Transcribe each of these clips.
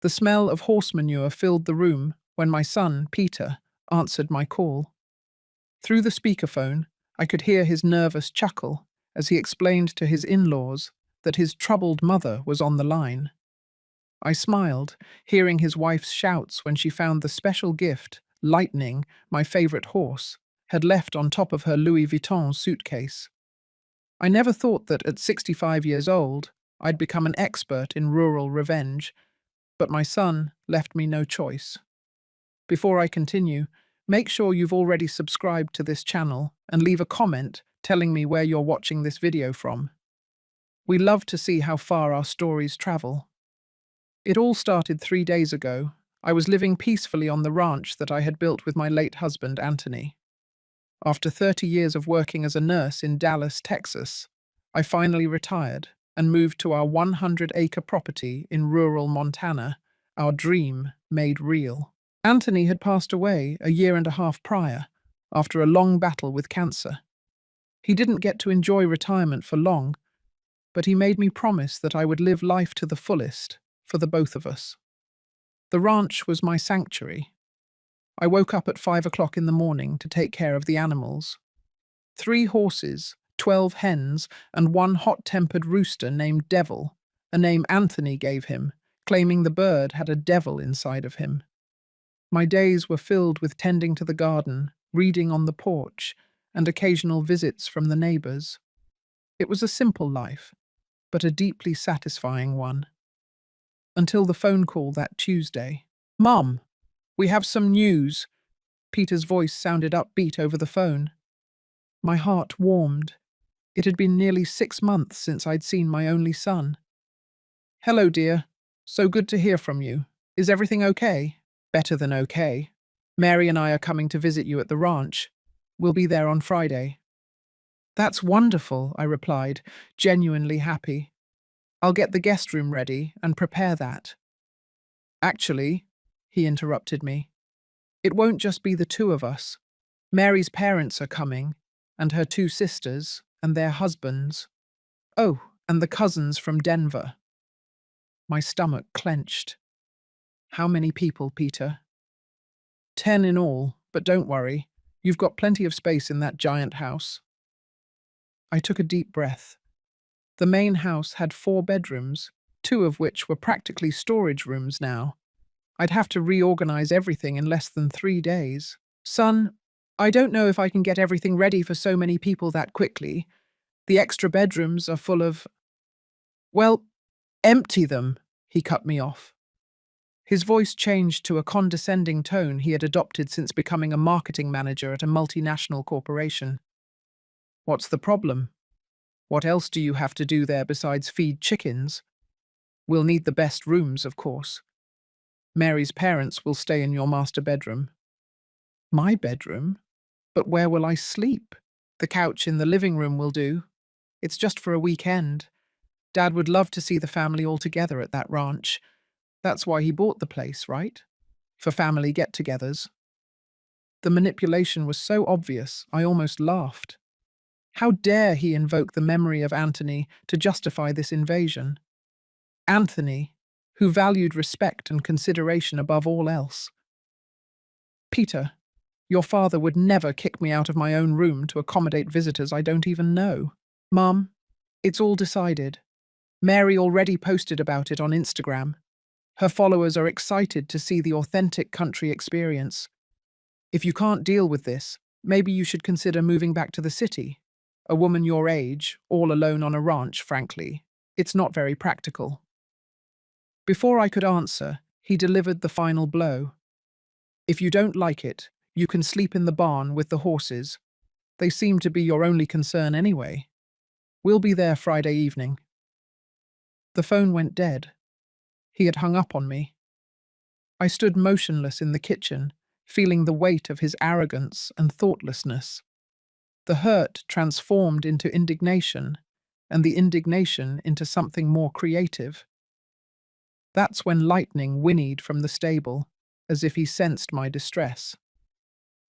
The smell of horse manure filled the room when my son, Peter, answered my call. Through the speakerphone, I could hear his nervous chuckle as he explained to his in-laws that his troubled mother was on the line. I smiled, hearing his wife's shouts when she found the special gift, Lightning, my favorite horse, had left on top of her Louis Vuitton suitcase. I never thought that at 65 years old, I'd become an expert in rural revenge, but my son left me no choice. Before I continue, make sure you've already subscribed to this channel and leave a comment telling me where you're watching this video from. We love to see how far our stories travel. It all started 3 days ago. I was living peacefully on the ranch that I had built with my late husband, Anthony. After 30 years of working as a nurse in Dallas, Texas, I finally retired and moved to our 100-acre property in rural Montana, our dream made real. Anthony had passed away a year and a half prior, after a long battle with cancer. He didn't get to enjoy retirement for long, but he made me promise that I would live life to the fullest for the both of us. The ranch was my sanctuary. I woke up at 5 o'clock in the morning to take care of the animals. 3 horses, 12 hens, and 1 hot-tempered rooster named Devil, a name Anthony gave him, claiming the bird had a devil inside of him. My days were filled with tending to the garden, reading on the porch, and occasional visits from the neighbors. It was a simple life, but a deeply satisfying one. Until the phone call that Tuesday. "Mom, we have some news." Peter's voice sounded upbeat over the phone. My heart warmed. It had been nearly 6 months since I'd seen my only son. "Hello, dear. So good to hear from you. Is everything okay?" "Better than okay. Mary and I are coming to visit you at the ranch. We'll be there on Friday." "That's wonderful," I replied, genuinely happy. "I'll get the guest room ready and prepare that." "Actually," he interrupted me, "it won't just be the 2 of us. Mary's parents are coming, and her 2 sisters, and their husbands. Oh, and the cousins from Denver." My stomach clenched. "How many people, Peter?" "10 in all, but don't worry. You've got plenty of space in that giant house." I took a deep breath. The main house had 4 bedrooms, 2 of which were practically storage rooms now. I'd have to reorganize everything in less than 3 days. "Son, I don't know if I can get everything ready for so many people that quickly. The extra bedrooms are full of—" "Well, empty them," he cut me off. His voice changed to a condescending tone he had adopted since becoming a marketing manager at a multinational corporation. "What's the problem? What else do you have to do there besides feed chickens? We'll need the best rooms, of course. Mary's parents will stay in your master bedroom." "My bedroom? But where will I sleep? The couch in the living room will do. It's just for a weekend. Dad would love to see the family all together at that ranch. That's why he bought the place, right? For family get-togethers." The manipulation was so obvious, I almost laughed. How dare he invoke the memory of Anthony to justify this invasion? Anthony, who valued respect and consideration above all else. "Peter, your father would never kick me out of my own room to accommodate visitors I don't even know." "Mom, it's all decided. Mary already posted about it on Instagram. Her followers are excited to see the authentic country experience. If you can't deal with this, maybe you should consider moving back to the city. A woman your age, all alone on a ranch, frankly, it's not very practical." Before I could answer, he delivered the final blow. "If you don't like it, you can sleep in the barn with the horses. They seem to be your only concern anyway. We'll be there Friday evening." The phone went dead. He had hung up on me. I stood motionless in the kitchen, feeling the weight of his arrogance and thoughtlessness. The hurt transformed into indignation, and the indignation into something more creative. That's when Lightning whinnied from the stable, as if he sensed my distress.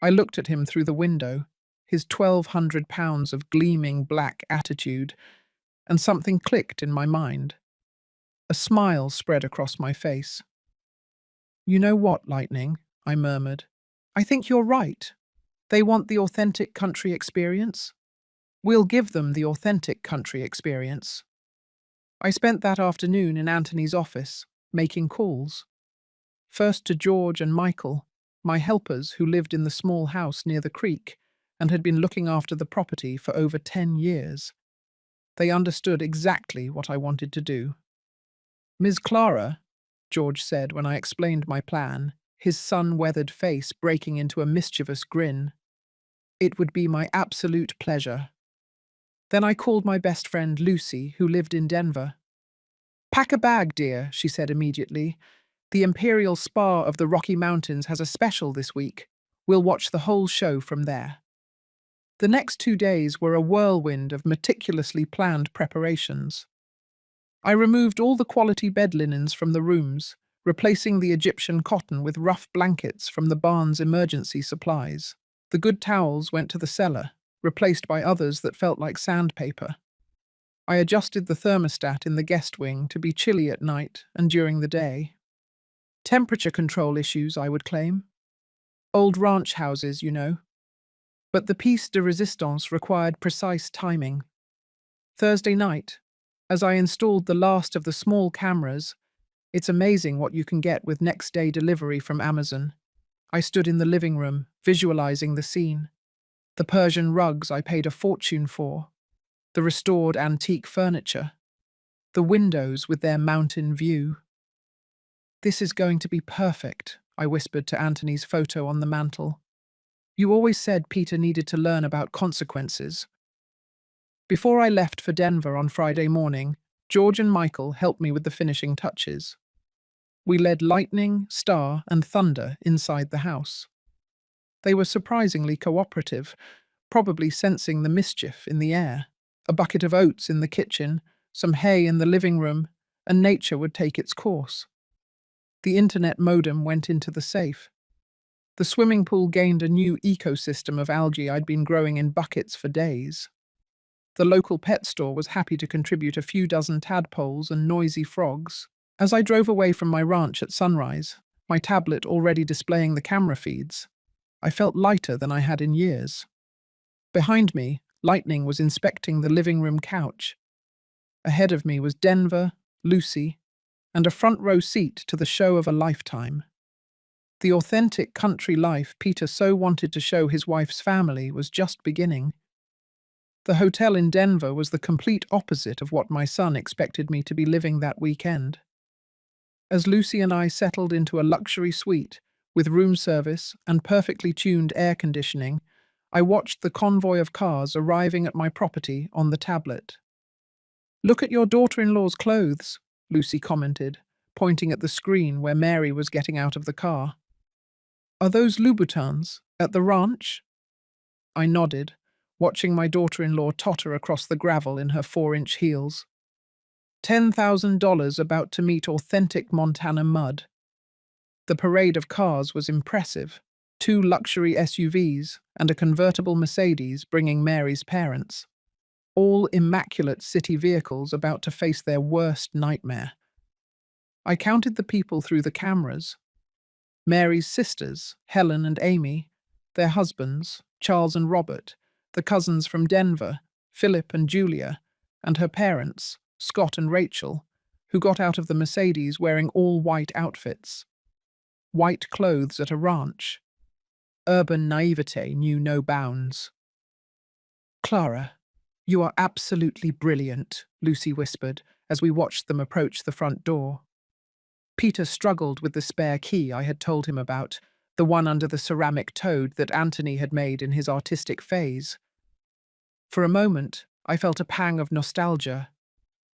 I looked at him through the window, his 1,200 pounds of gleaming black attitude, and something clicked in my mind. A smile spread across my face. You know what, Lightning? I murmured. I think you're right. They want the authentic country experience. We'll give them the authentic country experience. I spent that afternoon in Anthony's office, making calls. First to George and Michael, my helpers who lived in the small house near the creek and had been looking after the property for over 10 years. They understood exactly what I wanted to do. Ms. Clara, George said when I explained my plan, his sun-weathered face breaking into a mischievous grin. It would be my absolute pleasure. Then I called my best friend Lucy, who lived in Denver. Pack a bag, dear, she said immediately. The Imperial Spa of the Rocky Mountains has a special this week. We'll watch the whole show from there. The next 2 days were a whirlwind of meticulously planned preparations. I removed all the quality bed linens from the rooms, replacing the Egyptian cotton with rough blankets from the barn's emergency supplies. The good towels went to the cellar, replaced by others that felt like sandpaper. I adjusted the thermostat in the guest wing to be chilly at night and during the day. Temperature control issues, I would claim. Old ranch houses, you know. But the piece de resistance required precise timing. Thursday night, as I installed the last of the small cameras, it's amazing what you can get with next-day delivery from Amazon. I stood in the living room, visualizing the scene. The Persian rugs I paid a fortune for, the restored antique furniture, the windows with their mountain view. This is going to be perfect, I whispered to Anthony's photo on the mantel. You always said Peter needed to learn about consequences. Before I left for Denver on Friday morning, George and Michael helped me with the finishing touches. We led lightning, star, and thunder inside the house. They were surprisingly cooperative, probably sensing the mischief in the air. A bucket of oats in the kitchen, some hay in the living room, and nature would take its course. The internet modem went into the safe. The swimming pool gained a new ecosystem of algae I'd been growing in buckets for days. The local pet store was happy to contribute a few dozen tadpoles and noisy frogs. As I drove away from my ranch at sunrise, my tablet already displaying the camera feeds, I felt lighter than I had in years. Behind me, Lightning was inspecting the living room couch. Ahead of me was Denver, Lucy, and a front-row seat to the show of a lifetime. The authentic country life Peter so wanted to show his wife's family was just beginning. The hotel in Denver was the complete opposite of what my son expected me to be living that weekend. As Lucy and I settled into a luxury suite with room service and perfectly tuned air conditioning, I watched the convoy of cars arriving at my property on the tablet. Look at your daughter-in-law's clothes, Lucy commented, pointing at the screen where Mary was getting out of the car. Are those Louboutins at the ranch? I nodded, watching my daughter-in-law totter across the gravel in her 4-inch heels. $10,000 about to meet authentic Montana mud. The parade of cars was impressive. 2 luxury SUVs and a convertible Mercedes bringing Mary's parents. All immaculate city vehicles about to face their worst nightmare. I counted the people through the cameras. Mary's sisters, Helen and Amy, their husbands, Charles and Robert, the cousins from Denver, Philip and Julia, and her parents, Scott and Rachel, who got out of the Mercedes wearing all white outfits. White clothes at a ranch. Urban naivete knew no bounds. Clara, you are absolutely brilliant, Lucy whispered as we watched them approach the front door. Peter struggled with the spare key I had told him about, the one under the ceramic toad that Anthony had made in his artistic phase. For a moment, I felt a pang of nostalgia,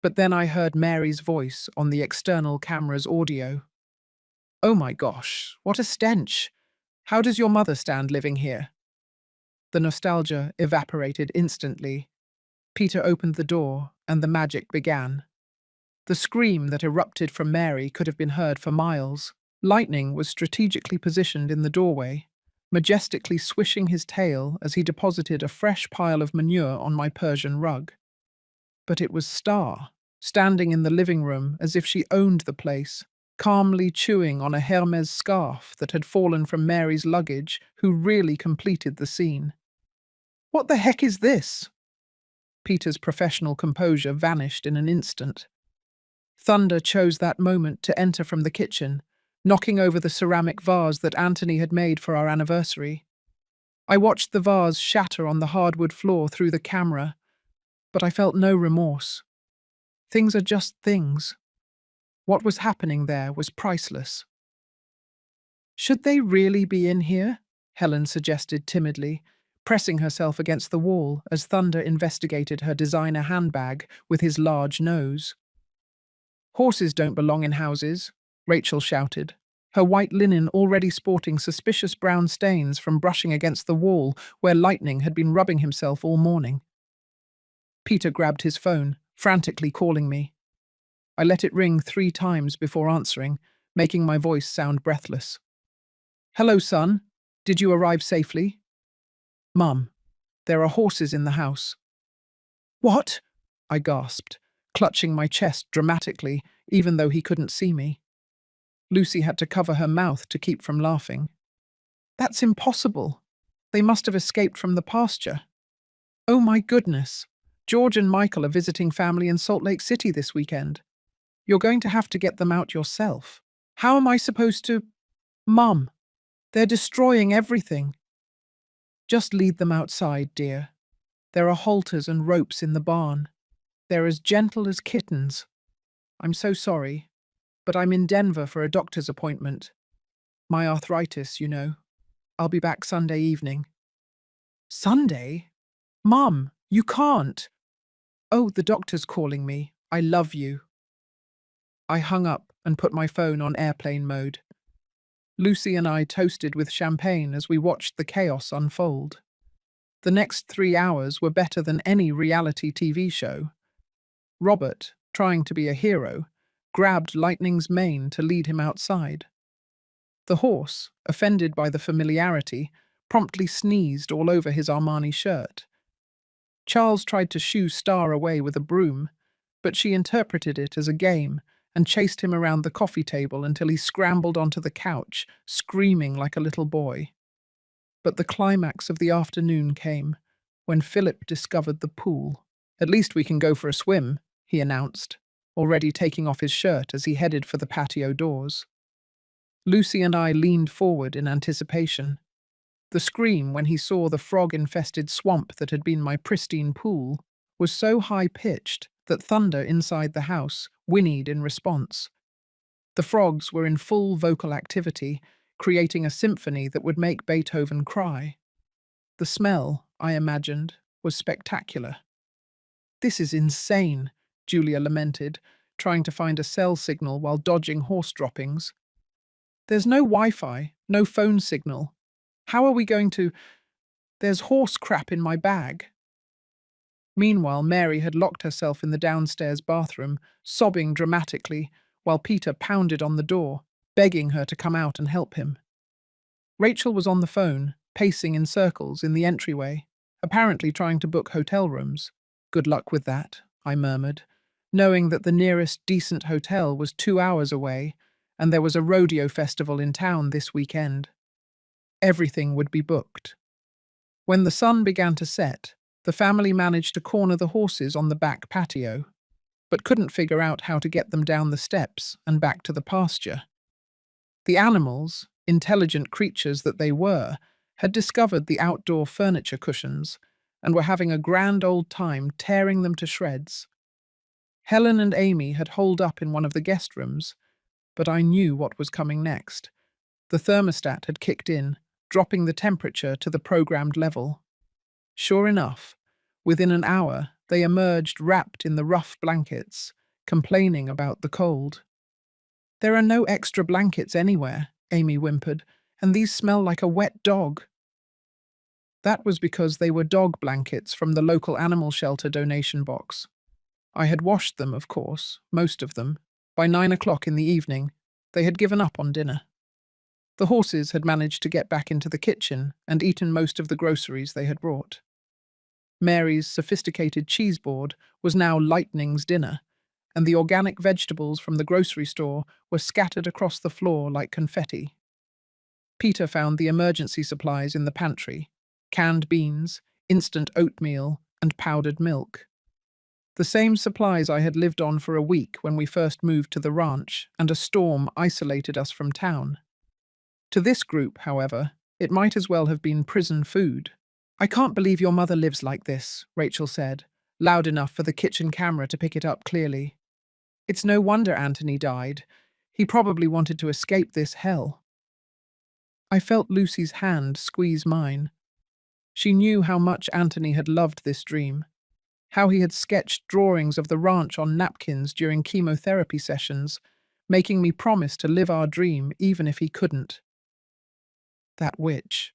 but then I heard Mary's voice on the external camera's audio. Oh my gosh, what a stench! How does your mother stand living here? The nostalgia evaporated instantly. Peter opened the door, and the magic began. The scream that erupted from Mary could have been heard for miles. Lightning was strategically positioned in the doorway, majestically swishing his tail as he deposited a fresh pile of manure on my Persian rug. But it was Star, standing in the living room as if she owned the place, calmly chewing on a Hermes scarf that had fallen from Mary's luggage, who really completed the scene. "What the heck is this?" Peter's professional composure vanished in an instant. Thunder chose that moment to enter from the kitchen, knocking over the ceramic vase that Anthony had made for our anniversary. I watched the vase shatter on the hardwood floor through the camera, but I felt no remorse. Things are just things. What was happening there was priceless. "Should they really be in here?" Helen suggested timidly, pressing herself against the wall as Thunder investigated her designer handbag with his large nose. "Horses don't belong in houses," Rachel shouted, her white linen already sporting suspicious brown stains from brushing against the wall where Lightning had been rubbing himself all morning. Peter grabbed his phone, frantically calling me. I let it ring 3 times before answering, making my voice sound breathless. "Hello, son. Did you arrive safely?" "Mum, there are horses in the house." "What?" I gasped, clutching my chest dramatically, even though he couldn't see me. Lucy had to cover her mouth to keep from laughing. "That's impossible. They must have escaped from the pasture." "Oh my goodness. George and Michael are visiting family in Salt Lake City this weekend. You're going to have to get them out yourself." "How am I supposed to—" "Mum, they're destroying everything." "Just lead them outside, dear. There are halters and ropes in the barn. They're as gentle as kittens. I'm so sorry, but I'm in Denver for a doctor's appointment. My arthritis, you know. I'll be back Sunday evening." "Sunday? Mum, you can't." "Oh, the doctor's calling me. I love you." I hung up and put my phone on airplane mode. Lucy and I toasted with champagne as we watched the chaos unfold. The next 3 hours were better than any reality TV show. Robert, trying to be a hero, grabbed Lightning's mane to lead him outside. The horse, offended by the familiarity, promptly sneezed all over his Armani shirt. Charles tried to shoo Star away with a broom, but she interpreted it as a game and chased him around the coffee table until he scrambled onto the couch, screaming like a little boy. But the climax of the afternoon came when Philip discovered the pool. "At least we can go for a swim," he announced, already taking off his shirt as he headed for the patio doors. Lucy and I leaned forward in anticipation. The scream when he saw the frog-infested swamp that had been my pristine pool was so high-pitched that Thunder inside the house whinnied in response. The frogs were in full vocal activity, creating a symphony that would make Beethoven cry. The smell, I imagined, was spectacular. "This is insane," Julia lamented, trying to find a cell signal while dodging horse droppings. "There's no Wi-Fi, no phone signal. How are we going to— There's horse crap in my bag." Meanwhile, Mary had locked herself in the downstairs bathroom, sobbing dramatically, while Peter pounded on the door, begging her to come out and help him. Rachel was on the phone, pacing in circles in the entryway, apparently trying to book hotel rooms. "Good luck with that," I murmured, knowing that the nearest decent hotel was 2 hours away, and there was a rodeo festival in town this weekend. Everything would be booked. When the sun began to set, the family managed to corner the horses on the back patio, but couldn't figure out how to get them down the steps and back to the pasture. The animals, intelligent creatures that they were, had discovered the outdoor furniture cushions and were having a grand old time tearing them to shreds. Helen and Amy had holed up in one of the guest rooms, but I knew what was coming next. The thermostat had kicked in, dropping the temperature to the programmed level. Sure enough, within an hour, they emerged wrapped in the rough blankets, complaining about the cold. "There are no extra blankets anywhere," Amy whimpered, "and these smell like a wet dog." That was because they were dog blankets from the local animal shelter donation box. I had washed them, of course, most of them. By 9 o'clock in the evening, they had given up on dinner. The horses had managed to get back into the kitchen and eaten most of the groceries they had brought. Mary's sophisticated cheese board was now Lightning's dinner, and the organic vegetables from the grocery store were scattered across the floor like confetti. Peter found the emergency supplies in the pantry: canned beans, instant oatmeal, and powdered milk. The same supplies I had lived on for a week when we first moved to the ranch, and a storm isolated us from town. To this group, however, it might as well have been prison food. "I can't believe your mother lives like this," Rachel said, loud enough for the kitchen camera to pick it up clearly. "It's no wonder Anthony died. He probably wanted to escape this hell." I felt Lucy's hand squeeze mine. She knew how much Anthony had loved this dream, how he had sketched drawings of the ranch on napkins during chemotherapy sessions, making me promise to live our dream even if he couldn't. "That witch,"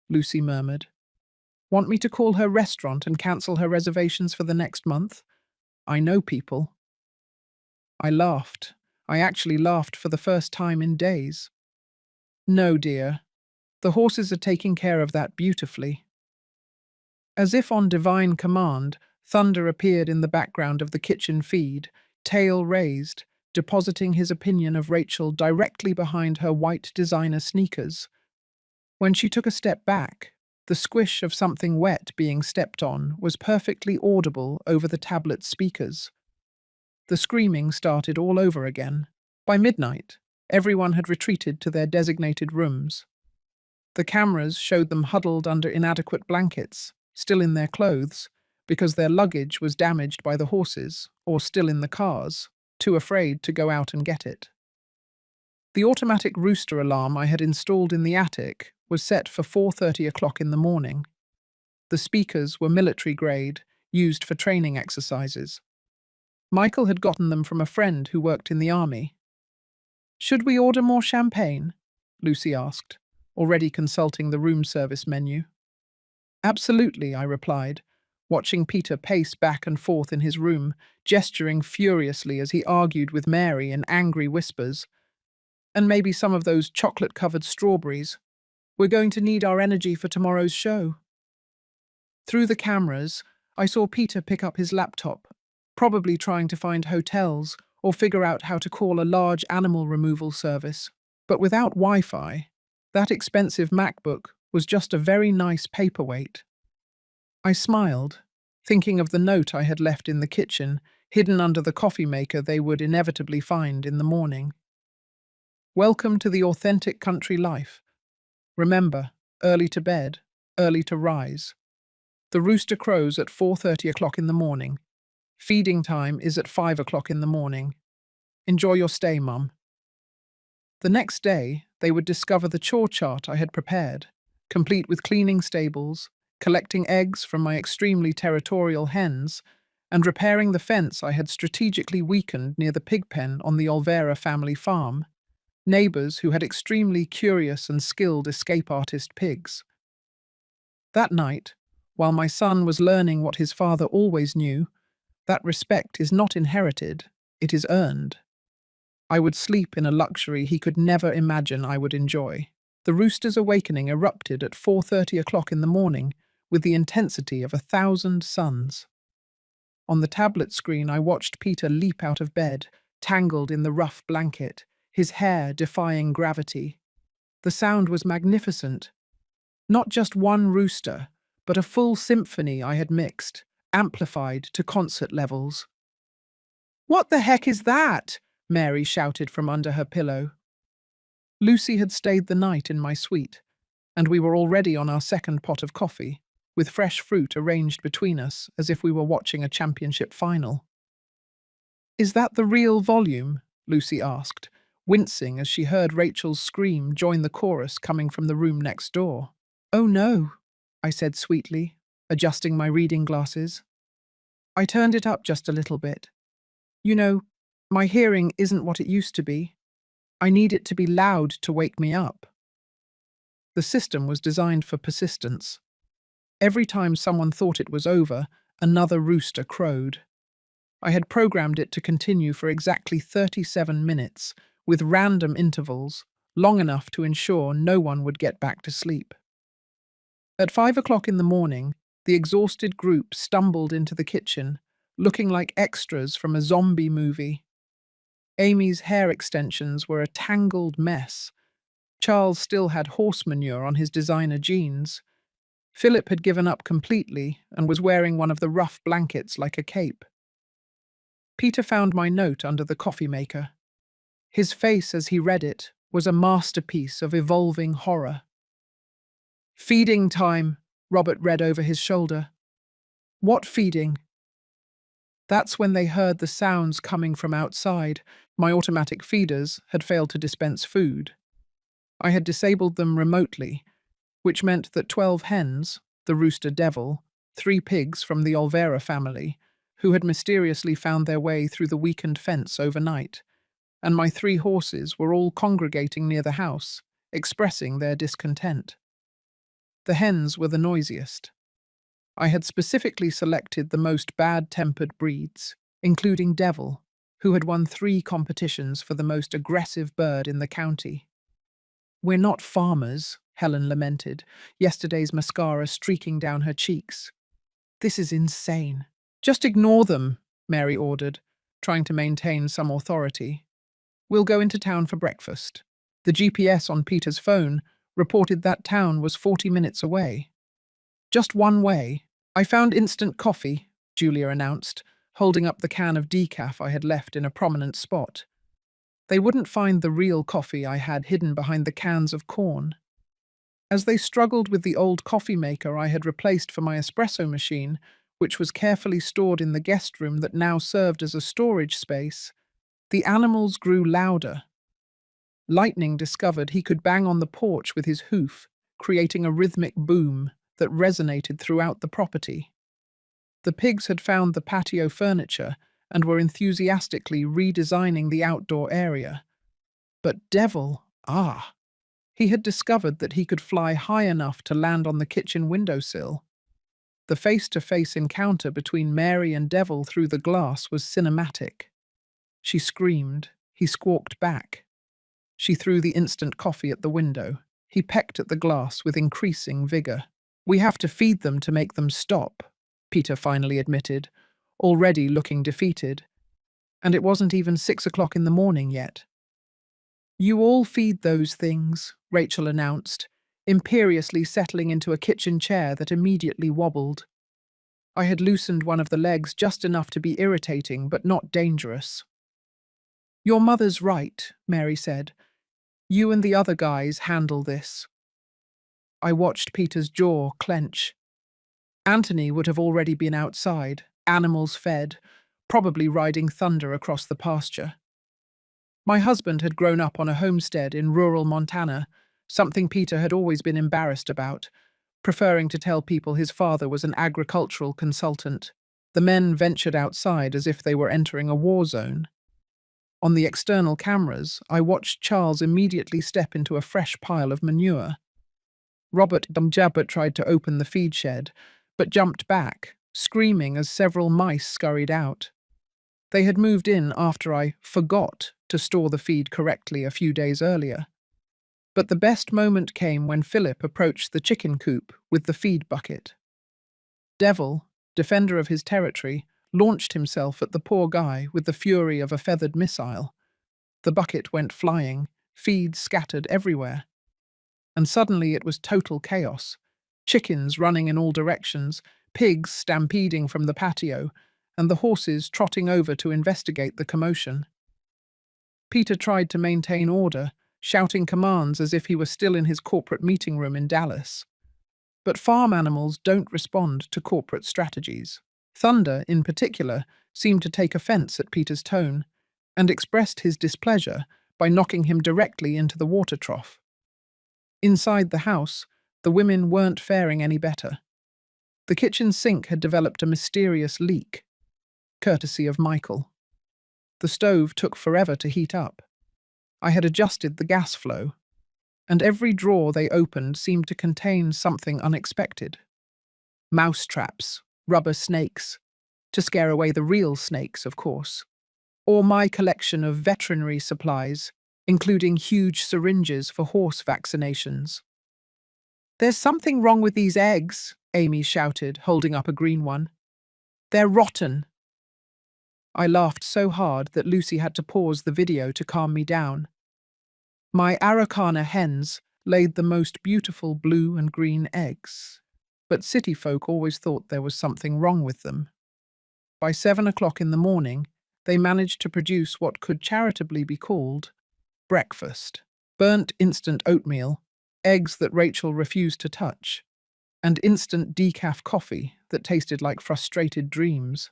Lucy murmured. "Want me to call her restaurant and cancel her reservations for the next month? I know people." I laughed. I actually laughed for the first time in days. "No, dear. The horses are taking care of that beautifully." As if on divine command, Thunder appeared in the background of the kitchen feed, tail raised, depositing his opinion of Rachel directly behind her white designer sneakers. When she took a step back, the squish of something wet being stepped on was perfectly audible over the tablet speakers. The screaming started all over again. By midnight, everyone had retreated to their designated rooms. The cameras showed them huddled under inadequate blankets, still in their clothes, because their luggage was damaged by the horses, or still in the cars, too afraid to go out and get it. The automatic rooster alarm I had installed in the attic was set for 4:30 o'clock in the morning. The speakers were military grade, used for training exercises. Michael had gotten them from a friend who worked in the army. "Should we order more champagne?" Lucy asked, already consulting the room service menu. "Absolutely," I replied, watching Peter pace back and forth in his room, gesturing furiously as he argued with Mary in angry whispers. "And maybe some of those chocolate-covered strawberries. We're going to need our energy for tomorrow's show." Through the cameras, I saw Peter pick up his laptop, probably trying to find hotels or figure out how to call a large animal removal service. But without Wi-Fi, that expensive MacBook was just a very nice paperweight. I smiled, thinking of the note I had left in the kitchen, hidden under the coffee maker they would inevitably find in the morning. "Welcome to the authentic country life. Remember, early to bed, early to rise. The rooster crows at 4:30 o'clock in the morning. Feeding time is at 5 o'clock in the morning. Enjoy your stay, Mum." The next day, they would discover the chore chart I had prepared, complete with cleaning stables, collecting eggs from my extremely territorial hens, and repairing the fence I had strategically weakened near the pig pen on the Olvera family farm. Neighbors who had extremely curious and skilled escape artist pigs. That night, while my son was learning what his father always knew, that respect is not inherited, it is earned. I would sleep in a luxury he could never imagine I would enjoy. The rooster's awakening erupted at 4:30 o'clock in the morning with the intensity of 1,000 suns. On the tablet screen, I watched Peter leap out of bed, tangled in the rough blanket, his hair defying gravity. The sound was magnificent. Not just one rooster, but a full symphony I had mixed, amplified to concert levels. "What the heck is that?" Mary shouted from under her pillow. Lucy had stayed the night in my suite, and we were already on our second pot of coffee, with fresh fruit arranged between us as if we were watching a championship final. "Is that the real volume?" Lucy asked, wincing as she heard Rachel's scream join the chorus coming from the room next door. "Oh no," I said sweetly, adjusting my reading glasses. "I turned it up just a little bit. You know, my hearing isn't what it used to be. I need it to be loud to wake me up." The system was designed for persistence. Every time someone thought it was over, another rooster crowed. I had programmed it to continue for exactly 37 minutes, with random intervals, long enough to ensure no one would get back to sleep. At 5 o'clock in the morning, the exhausted group stumbled into the kitchen, looking like extras from a zombie movie. Amy's hair extensions were a tangled mess. Charles still had horse manure on his designer jeans. Philip had given up completely and was wearing one of the rough blankets like a cape. Peter found my note under the coffee maker. His face as he read it was a masterpiece of evolving horror. "Feeding time," Robert read over his shoulder. "What feeding?" That's when they heard the sounds coming from outside. My automatic feeders had failed to dispense food. I had disabled them remotely, which meant that 12 hens, the rooster Devil, 3 pigs from the Olvera family, who had mysteriously found their way through the weakened fence overnight, and my 3 horses were all congregating near the house, expressing their discontent. The hens were the noisiest. I had specifically selected the most bad-tempered breeds, including Devil, who had won 3 competitions for the most aggressive bird in the county. "We're not farmers," Helen lamented, yesterday's mascara streaking down her cheeks. "This is insane." "Just ignore them," Mary ordered, trying to maintain some authority. "We'll go into town for breakfast." The GPS on Peter's phone reported that town was 40 minutes away. "Just one way. I found instant coffee," Julia announced, holding up the can of decaf I had left in a prominent spot. They wouldn't find the real coffee I had hidden behind the cans of corn. As they struggled with the old coffee maker I had replaced for my espresso machine, which was carefully stored in the guest room that now served as a storage space, the animals grew louder. Lightning discovered he could bang on the porch with his hoof, creating a rhythmic boom that resonated throughout the property. The pigs had found the patio furniture and were enthusiastically redesigning the outdoor area. But Devil, he had discovered that he could fly high enough to land on the kitchen windowsill. The face-to-face encounter between Mary and Devil through the glass was cinematic. She screamed. He squawked back. She threw the instant coffee at the window. He pecked at the glass with increasing vigor. "We have to feed them to make them stop," Peter finally admitted, already looking defeated. And it wasn't even 6 o'clock in the morning yet. "You all feed those things," Rachel announced, imperiously settling into a kitchen chair that immediately wobbled. I had loosened one of the legs just enough to be irritating but not dangerous. "Your mother's right," Mary said. "You and the other guys handle this." I watched Peter's jaw clench. Anthony would have already been outside, animals fed, probably riding thunder across the pasture. My husband had grown up on a homestead in rural Montana, something Peter had always been embarrassed about, preferring to tell people his father was an agricultural consultant. The men ventured outside as if they were entering a war zone. On the external cameras, I watched Charles immediately step into a fresh pile of manure. Robert Dumjabbert tried to open the feed shed, but jumped back, screaming as several mice scurried out. They had moved in after I forgot to store the feed correctly a few days earlier. But the best moment came when Philip approached the chicken coop with the feed bucket. Devil, defender of his territory, launched himself at the poor guy with the fury of a feathered missile. The bucket went flying, feed scattered everywhere. And suddenly it was total chaos. Chickens running in all directions, pigs stampeding from the patio, and the horses trotting over to investigate the commotion. Peter tried to maintain order, shouting commands as if he were still in his corporate meeting room in Dallas. But farm animals don't respond to corporate strategies. Thunder, in particular, seemed to take offense at Peter's tone, and expressed his displeasure by knocking him directly into the water trough. Inside the house, the women weren't faring any better. The kitchen sink had developed a mysterious leak, courtesy of Michael. The stove took forever to heat up. I had adjusted the gas flow, and every drawer they opened seemed to contain something unexpected. Mouse traps, rubber snakes, to scare away the real snakes, of course, or my collection of veterinary supplies, including huge syringes for horse vaccinations. "There's something wrong with these eggs," Amy shouted, holding up a green one. "They're rotten." I laughed so hard that Lucy had to pause the video to calm me down. My Araucana hens laid the most beautiful blue and green eggs, but city folk always thought there was something wrong with them. By 7 o'clock in the morning, they managed to produce what could charitably be called breakfast. Burnt instant oatmeal, eggs that Rachel refused to touch, and instant decaf coffee that tasted like frustrated dreams.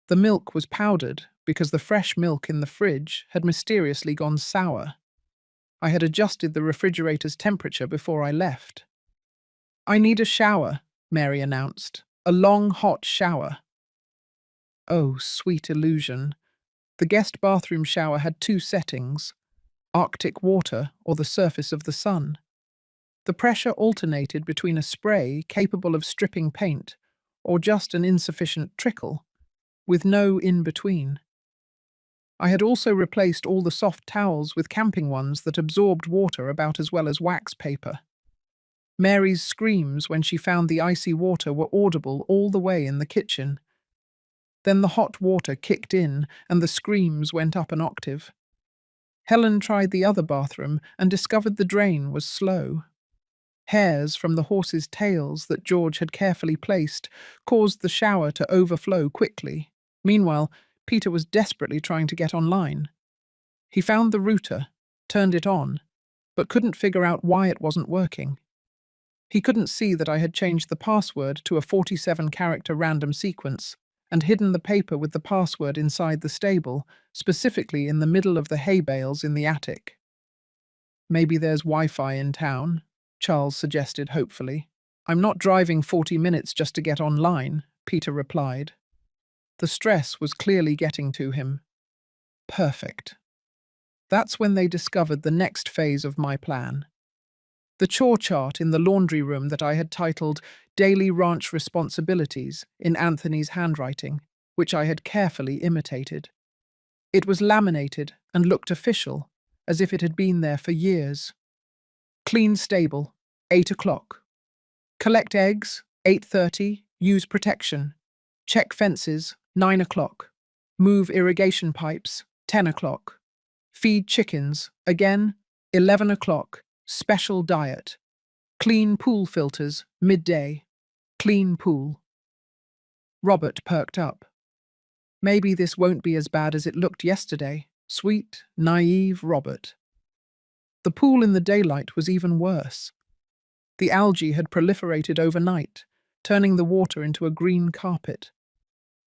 The milk was powdered because the fresh milk in the fridge had mysteriously gone sour. I had adjusted the refrigerator's temperature before I left. "I need a shower," Mary announced. "A long, hot shower." Oh, sweet illusion. The guest bathroom shower had two settings: Arctic water or the surface of the sun. The pressure alternated between a spray capable of stripping paint or just an insufficient trickle, with no in-between. I had also replaced all the soft towels with camping ones that absorbed water about as well as wax paper. Mary's screams when she found the icy water were audible all the way in the kitchen. Then the hot water kicked in and the screams went up an octave. Helen tried the other bathroom and discovered the drain was slow. Hairs from the horses' tails that George had carefully placed caused the shower to overflow quickly. Meanwhile, Peter was desperately trying to get online. He found the router, turned it on, but couldn't figure out why it wasn't working. He couldn't see that I had changed the password to a 47-character random sequence and hidden the paper with the password inside the stable, specifically in the middle of the hay bales in the attic. "Maybe there's Wi-Fi in town," Charles suggested hopefully. "I'm not driving 40 minutes just to get online," Peter replied. The stress was clearly getting to him. Perfect. That's when they discovered the next phase of my plan. The chore chart in the laundry room that I had titled Daily Ranch Responsibilities in Anthony's handwriting, which I had carefully imitated. It was laminated and looked official, as if it had been there for years. Clean stable, 8 o'clock. Collect eggs, 8:30, use protection. Check fences, 9 o'clock. Move irrigation pipes, 10 o'clock. Feed chickens, again, 11 o'clock. Special diet. Clean pool filters, midday. Clean pool. Robert perked up. Maybe this won't be as bad as it looked yesterday. Sweet, naive Robert. The pool in the daylight was even worse. The algae had proliferated overnight, turning the water into a green carpet.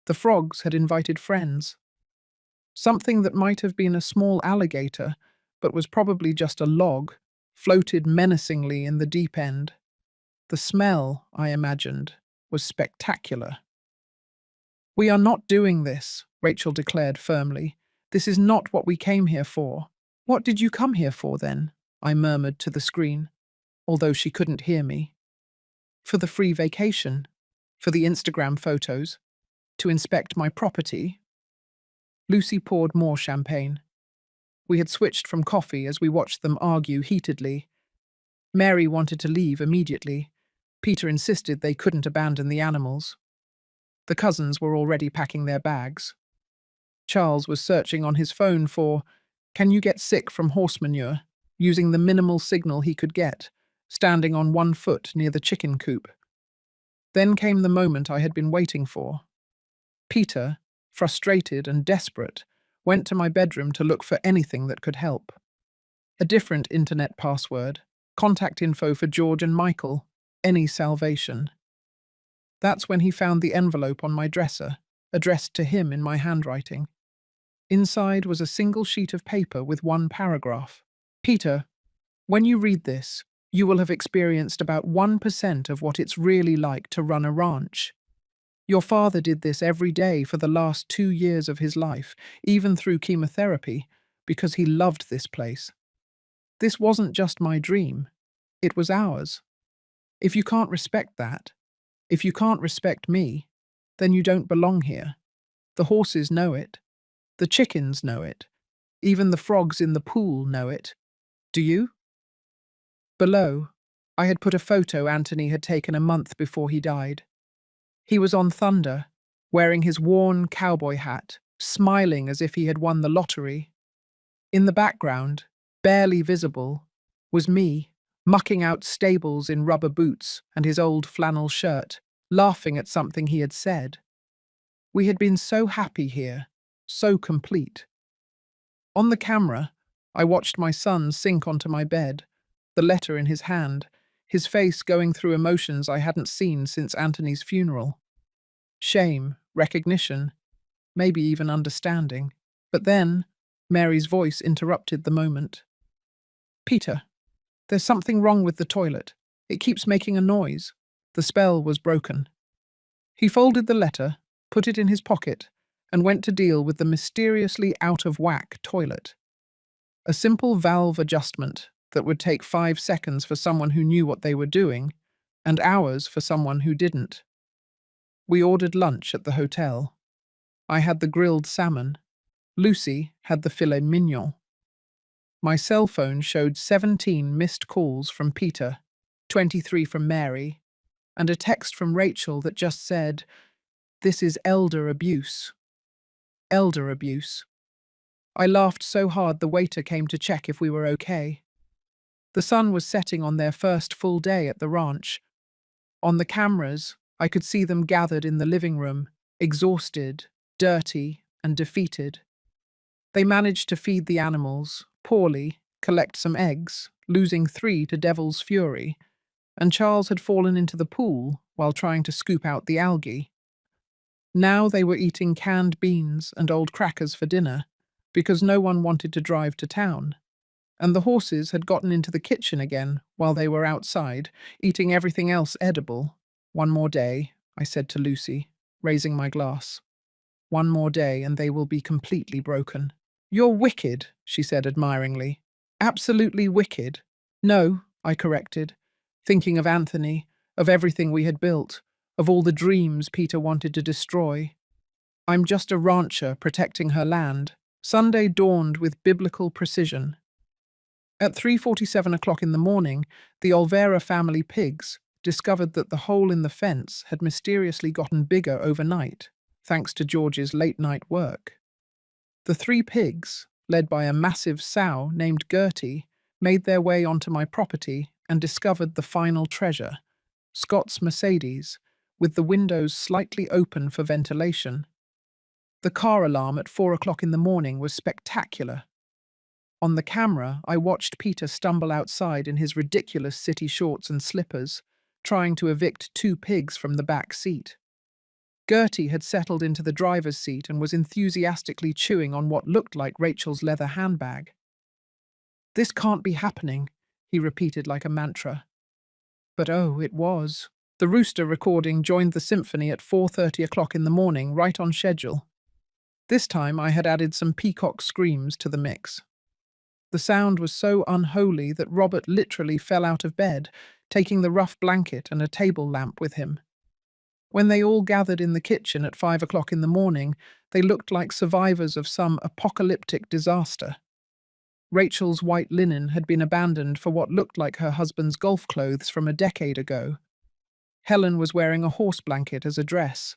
The frogs had invited friends. Something that might have been a small alligator, but was probably just a log, floated menacingly in the deep end. The smell, I imagined, was spectacular. "We are not doing this," Rachel declared firmly. "This is not what we came here for." "What did you come here for, then?" I murmured to the screen, although she couldn't hear me. "For the free vacation, for the Instagram photos, to inspect my property." Lucy poured more champagne. We had switched from coffee as we watched them argue heatedly. Mary wanted to leave immediately. Peter insisted they couldn't abandon the animals. The cousins were already packing their bags. Charles was searching on his phone for, "Can you get sick from horse manure?" using the minimal signal he could get, standing on one foot near the chicken coop. Then came the moment I had been waiting for. Peter, frustrated and desperate, went to my bedroom to look for anything that could help. A different internet password, contact info for George and Michael, any salvation. That's when he found the envelope on my dresser, addressed to him in my handwriting. Inside was a single sheet of paper with one paragraph. "Peter, when you read this, you will have experienced about 1% of what it's really like to run a ranch. Your father did this every day for the last 2 years of his life, even through chemotherapy, because he loved this place. This wasn't just my dream. It was ours. If you can't respect that, if you can't respect me, then you don't belong here. The horses know it. The chickens know it. Even the frogs in the pool know it. Do you?" Below, I had put a photo Anthony had taken a month before he died. He was on Thunder, wearing his worn cowboy hat, smiling as if he had won the lottery. In the background, barely visible, was me, mucking out stables in rubber boots and his old flannel shirt, laughing at something he had said. We had been so happy here, so complete. On the camera, I watched my son sink onto my bed, the letter in his hand, his face going through emotions I hadn't seen since Anthony's funeral. Shame, recognition, maybe even understanding. But then, Mary's voice interrupted the moment. "Peter, there's something wrong with the toilet. It keeps making a noise." The spell was broken. He folded the letter, put it in his pocket, and went to deal with the mysteriously out-of-whack toilet. A simple valve adjustment that would take 5 seconds for someone who knew what they were doing, and hours for someone who didn't. We ordered lunch at the hotel. I had the grilled salmon. Lucy had the filet mignon. My cell phone showed 17 missed calls from Peter, 23 from Mary, and a text from Rachel that just said, "This is elder abuse." Elder abuse. I laughed so hard the waiter came to check if we were okay. The sun was setting on their first full day at the ranch. On the cameras, I could see them gathered in the living room, exhausted, dirty, and defeated. They managed to feed the animals, poorly, collect some eggs, losing 3 to Devil's Fury, and Charles had fallen into the pool while trying to scoop out the algae. Now they were eating canned beans and old crackers for dinner, because no one wanted to drive to town. And the horses had gotten into the kitchen again while they were outside, eating everything else edible. "One more day," I said to Lucy, raising my glass. "One more day and they will be completely broken." "You're wicked," she said admiringly. "Absolutely wicked." "No," I corrected, thinking of Anthony, of everything we had built, of all the dreams Peter wanted to destroy. "I'm just a rancher protecting her land." Sunday dawned with biblical precision. At 3:47 o'clock in the morning, the Olvera family pigs discovered that the hole in the fence had mysteriously gotten bigger overnight, thanks to George's late-night work. The 3 pigs, led by a massive sow named Gertie, made their way onto my property and discovered the final treasure, Scott's Mercedes, with the windows slightly open for ventilation. The car alarm at 4 o'clock in the morning was spectacular. On the camera, I watched Peter stumble outside in his ridiculous city shorts and slippers, trying to evict 2 pigs from the back seat. Gertie had settled into the driver's seat and was enthusiastically chewing on what looked like Rachel's leather handbag. "This can't be happening," he repeated like a mantra. But oh, it was. The Rooster recording joined the symphony at 4:30 o'clock in the morning, right on schedule. This time I had added some peacock screams to the mix. The sound was so unholy that Robert literally fell out of bed, taking the rough blanket and a table lamp with him. When they all gathered in the kitchen at 5 o'clock in the morning, they looked like survivors of some apocalyptic disaster. Rachel's white linen had been abandoned for what looked like her husband's golf clothes from a decade ago. Helen was wearing a horse blanket as a dress.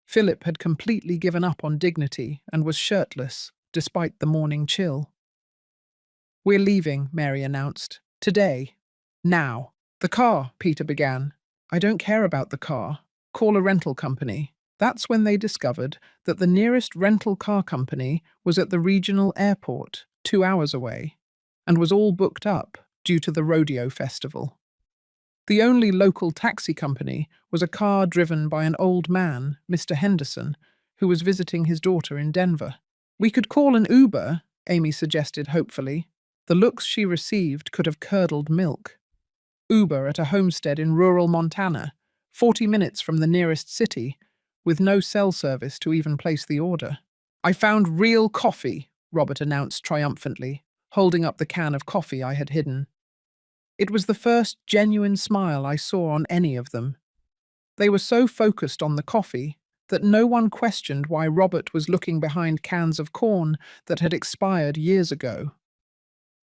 Philip had completely given up on dignity and was shirtless, despite the morning chill. "We're leaving," Mary announced. "Today. Now." "The car," Peter began. "I don't care about the car. Call a rental company." That's when they discovered that the nearest rental car company was at the regional airport, 2 hours away, and was all booked up due to the rodeo festival. The only local taxi company was a car driven by an old man, Mr. Henderson, who was visiting his daughter in Denver. "We could call an Uber," Amy suggested hopefully. The looks she received could have curdled milk. Uber at a homestead in rural Montana, 40 minutes from the nearest city, with no cell service to even place the order. "I found real coffee," Robert announced triumphantly, holding up the can of coffee I had hidden. It was the first genuine smile I saw on any of them. They were so focused on the coffee that no one questioned why Robert was looking behind cans of corn that had expired years ago.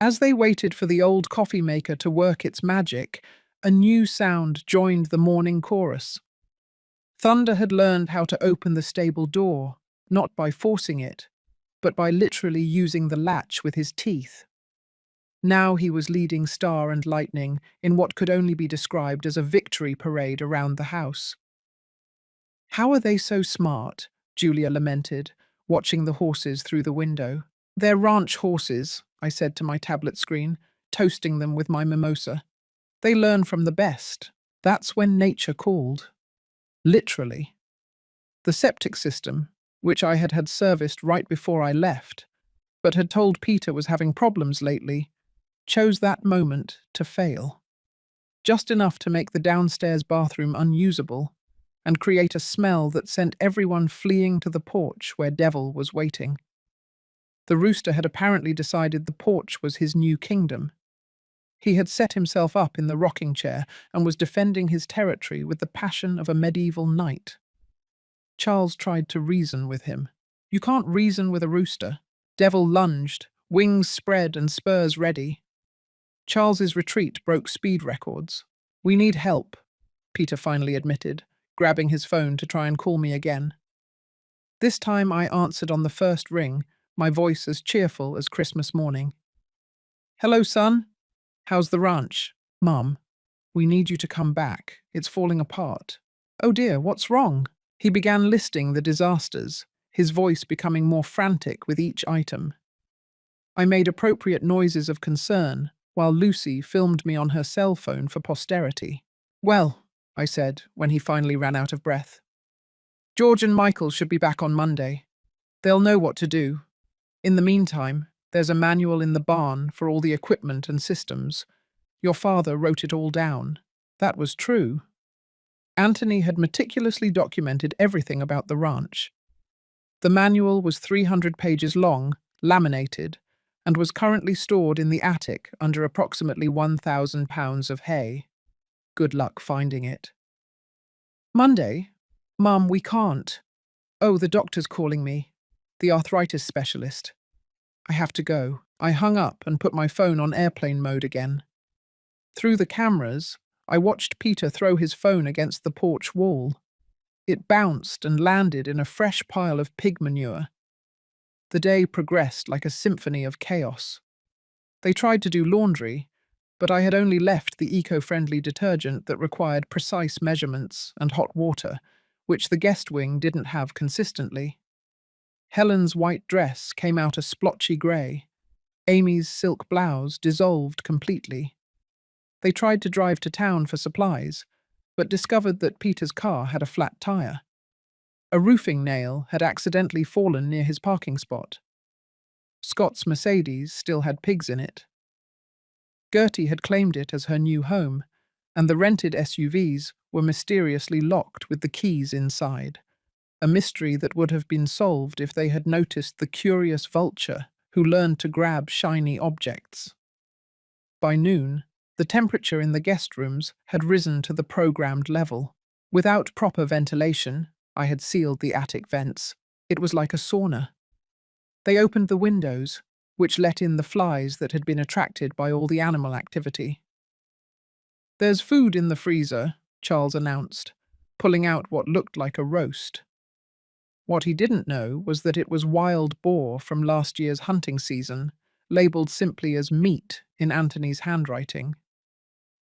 As they waited for the old coffee maker to work its magic, a new sound joined the morning chorus. Thunder had learned how to open the stable door, not by forcing it, but by literally using the latch with his teeth. Now he was leading Star and Lightning in what could only be described as a victory parade around the house. "How are they so smart?" Julia lamented, watching the horses through the window. "They're ranch horses," I said to my tablet screen, toasting them with my mimosa. "They learn from the best. That's when nature called." Literally. The septic system, which I had had serviced right before I left, but had told Peter was having problems lately, chose that moment to fail. Just enough to make the downstairs bathroom unusable and create a smell that sent everyone fleeing to the porch where Devil was waiting. The rooster had apparently decided the porch was his new kingdom. He had set himself up in the rocking chair and was defending his territory with the passion of a medieval knight. Charles tried to reason with him. "You can't reason with a rooster." Devil lunged, wings spread and spurs ready. Charles's retreat broke speed records. "We need help," Peter finally admitted, grabbing his phone to try and call me again. This time I answered on the first ring, my voice as cheerful as Christmas morning. "Hello, son. How's the ranch?" "Mum, we need you to come back. It's falling apart." "Oh dear, what's wrong?" He began listing the disasters, his voice becoming more frantic with each item. I made appropriate noises of concern, while Lucy filmed me on her cell phone for posterity. "Well," I said when he finally ran out of breath, "George and Michael should be back on Monday. They'll know what to do. In the meantime, there's a manual in the barn for all the equipment and systems. Your father wrote it all down." That was true. Anthony had meticulously documented everything about the ranch. The manual was 300 pages long, laminated, and was currently stored in the attic under approximately 1,000 pounds of hay. Good luck finding it. "Monday? Mum, we can't. Oh, the doctor's calling me. The arthritis specialist. I have to go." I hung up and put my phone on airplane mode again. Through the cameras, I watched Peter throw his phone against the porch wall. It bounced and landed in a fresh pile of pig manure. The day progressed like a symphony of chaos. They tried to do laundry, but I had only left the eco-friendly detergent that required precise measurements and hot water, which the guest wing didn't have consistently. Helen's white dress came out a splotchy grey. Amy's silk blouse dissolved completely. They tried to drive to town for supplies, but discovered that Peter's car had a flat tire. A roofing nail had accidentally fallen near his parking spot. Scott's Mercedes still had pigs in it. Gertie had claimed it as her new home, and the rented SUVs were mysteriously locked with the keys inside, a mystery that would have been solved if they had noticed the curious vulture who learned to grab shiny objects. By noon, the temperature in the guest rooms had risen to the programmed level. Without proper ventilation, I had sealed the attic vents. It was like a sauna. They opened the windows, which let in the flies that had been attracted by all the animal activity. "There's food in the freezer," Charles announced, pulling out what looked like a roast. What he didn't know was that it was wild boar from last year's hunting season, labelled simply as meat in Anthony's handwriting.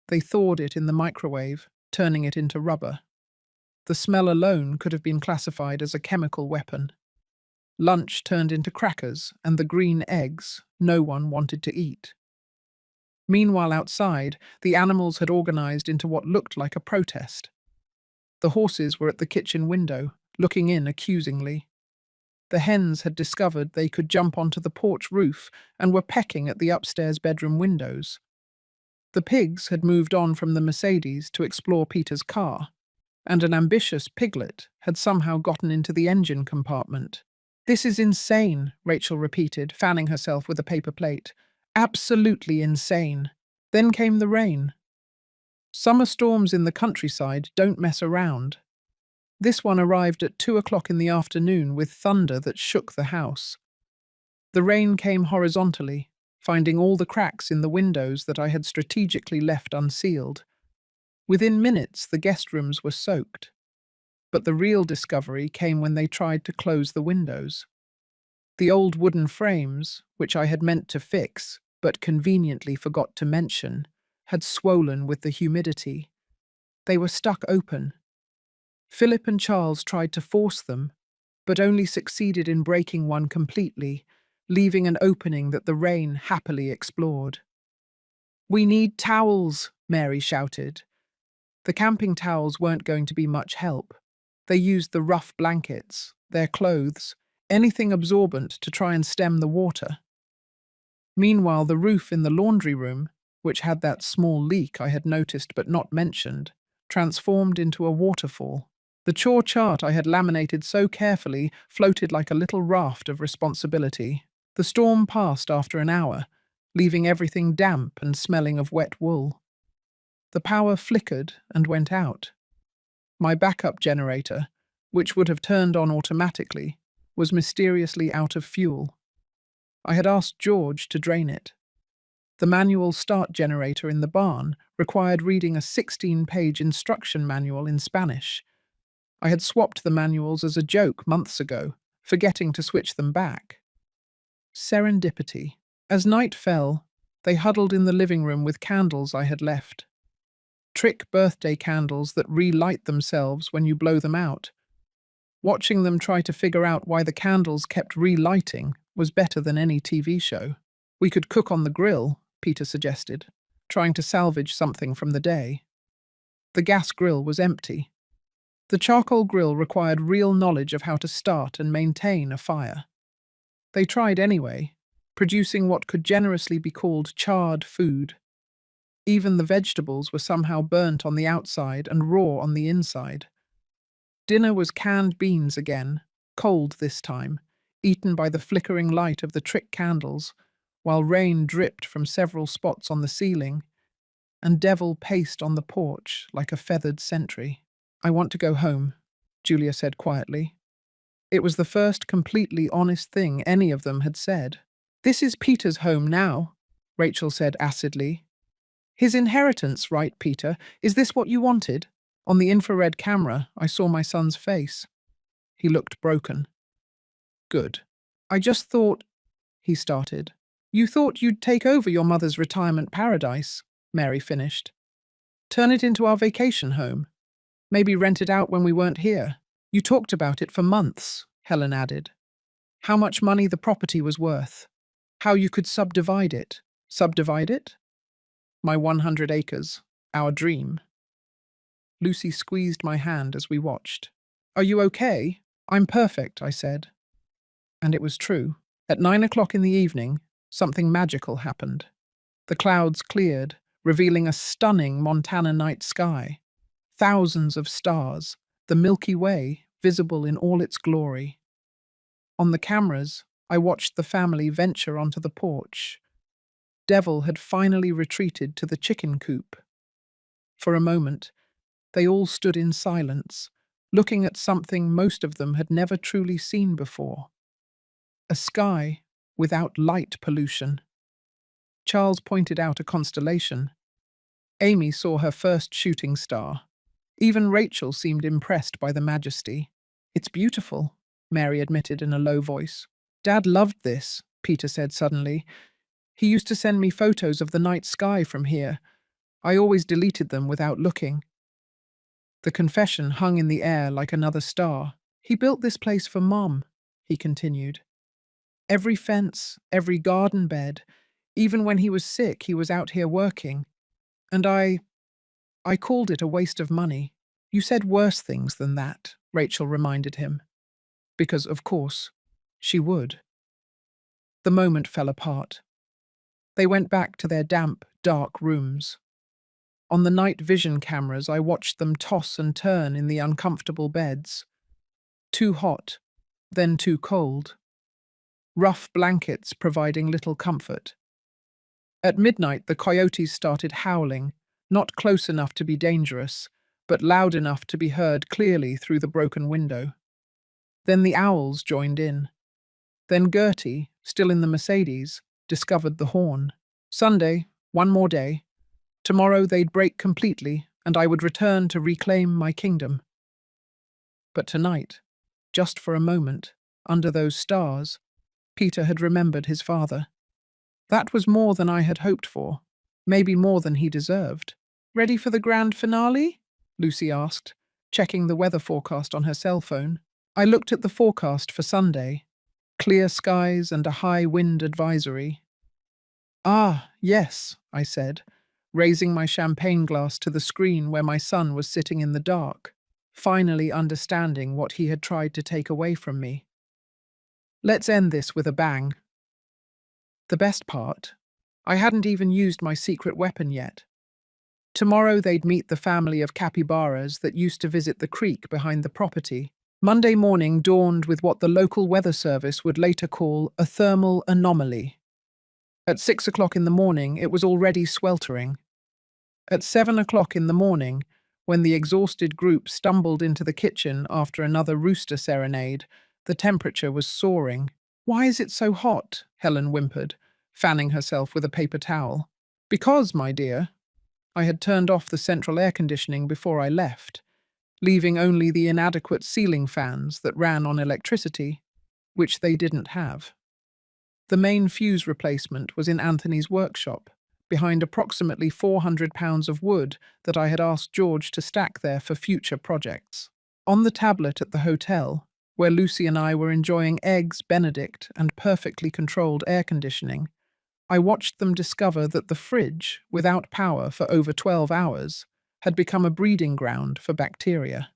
They thawed it in the microwave, turning it into rubber. The smell alone could have been classified as a chemical weapon. Lunch turned into crackers and the green eggs no one wanted to eat. Meanwhile outside, the animals had organised into what looked like a protest. The horses were at the kitchen window, looking in accusingly. The hens had discovered they could jump onto the porch roof and were pecking at the upstairs bedroom windows. The pigs had moved on from the Mercedes to explore Peter's car, and an ambitious piglet had somehow gotten into the engine compartment. "This is insane," Rachel repeated, fanning herself with a paper plate. "Absolutely insane." Then came the rain. Summer storms in the countryside don't mess around. This one arrived at 2 o'clock in the afternoon with thunder that shook the house. The rain came horizontally, finding all the cracks in the windows that I had strategically left unsealed. Within minutes, the guest rooms were soaked. But the real discovery came when they tried to close the windows. The old wooden frames, which I had meant to fix, but conveniently forgot to mention, had swollen with the humidity. They were stuck open. Philip and Charles tried to force them, but only succeeded in breaking one completely, leaving an opening that the rain happily explored. "We need towels," Mary shouted. The camping towels weren't going to be much help. They used the rough blankets, their clothes, anything absorbent to try and stem the water. Meanwhile, the roof in the laundry room, which had that small leak I had noticed but not mentioned, transformed into a waterfall. The chore chart I had laminated so carefully floated like a little raft of responsibility. The storm passed after an hour, leaving everything damp and smelling of wet wool. The power flickered and went out. My backup generator, which would have turned on automatically, was mysteriously out of fuel. I had asked George to drain it. The manual start generator in the barn required reading a 16-page instruction manual in Spanish. I had swapped the manuals as a joke months ago, forgetting to switch them back. Serendipity. As night fell, they huddled in the living room with candles I had left. Trick birthday candles that relight themselves when you blow them out. Watching them try to figure out why the candles kept relighting was better than any TV show. "We could cook on the grill," Peter suggested, trying to salvage something from the day. The gas grill was empty. The charcoal grill required real knowledge of how to start and maintain a fire. They tried anyway, producing what could generously be called charred food. Even the vegetables were somehow burnt on the outside and raw on the inside. Dinner was canned beans again, cold this time, eaten by the flickering light of the trick candles, while rain dripped from several spots on the ceiling, and devil paced on the porch like a feathered sentry. "I want to go home," Julia said quietly. It was the first completely honest thing any of them had said. "This is Peter's home now," Rachel said acidly. "His inheritance, right, Peter? Is this what you wanted?" On the infrared camera, I saw my son's face. He looked broken. "Good. I just thought," he started. "You thought you'd take over your mother's retirement paradise," Mary finished. "Turn it into our vacation home. Maybe rent it out when we weren't here. You talked about it for months," Helen added. "How much money the property was worth. How you could subdivide it." "Subdivide it?" "My 100 acres. Our dream." Lucy squeezed my hand as we watched. "Are you okay?" "I'm perfect," I said. And it was true. At 9 o'clock in the evening, something magical happened. The clouds cleared, revealing a stunning Montana night sky. Thousands of stars, the Milky Way visible in all its glory. On the cameras, I watched the family venture onto the porch. Devil had finally retreated to the chicken coop. For a moment, they all stood in silence, looking at something most of them had never truly seen before. A sky without light pollution. Charles pointed out a constellation. Amy saw her first shooting star. Even Rachel seemed impressed by the majesty. "It's beautiful," Mary admitted in a low voice. "Dad loved this," Peter said suddenly. "He used to send me photos of the night sky from here. I always deleted them without looking." The confession hung in the air like another star. "He built this place for Mom," he continued. "Every fence, every garden bed. Even when he was sick, he was out here working. And I called it a waste of money." "You said worse things than that," Rachel reminded him. Because, of course, she would. The moment fell apart. They went back to their damp, dark rooms. On the night vision cameras, I watched them toss and turn in the uncomfortable beds. Too hot, then too cold. Rough blankets providing little comfort. At midnight, the coyotes started howling, not close enough to be dangerous, but loud enough to be heard clearly through the broken window. Then the owls joined in. Then Gertie, still in the Mercedes, discovered the horn. Sunday, one more day. Tomorrow they'd break completely, and I would return to reclaim my kingdom. But tonight, just for a moment, under those stars, Peter had remembered his father. That was more than I had hoped for, maybe more than he deserved. "Ready for the grand finale?" Lucy asked, checking the weather forecast on her cell phone. I looked at the forecast for Sunday. Clear skies and a high wind advisory. "Ah, yes," I said, raising my champagne glass to the screen where my son was sitting in the dark, finally understanding what he had tried to take away from me. "Let's end this with a bang." The best part? I hadn't even used my secret weapon yet. Tomorrow they'd meet the family of capybaras that used to visit the creek behind the property. Monday morning dawned with what the local weather service would later call a thermal anomaly. At 6 o'clock in the morning, it was already sweltering. At 7 o'clock in the morning, when the exhausted group stumbled into the kitchen after another rooster serenade, the temperature was soaring. "Why is it so hot?" Helen whimpered, fanning herself with a paper towel. "Because, my dear." I had turned off the central air conditioning before I left, leaving only the inadequate ceiling fans that ran on electricity, which they didn't have. The main fuse replacement was in Anthony's workshop, behind approximately 400 pounds of wood that I had asked George to stack there for future projects. On the tablet at the hotel, where Lucy and I were enjoying eggs Benedict and perfectly controlled air conditioning, I watched them discover that the fridge, without power for over 12 hours, had become a breeding ground for bacteria.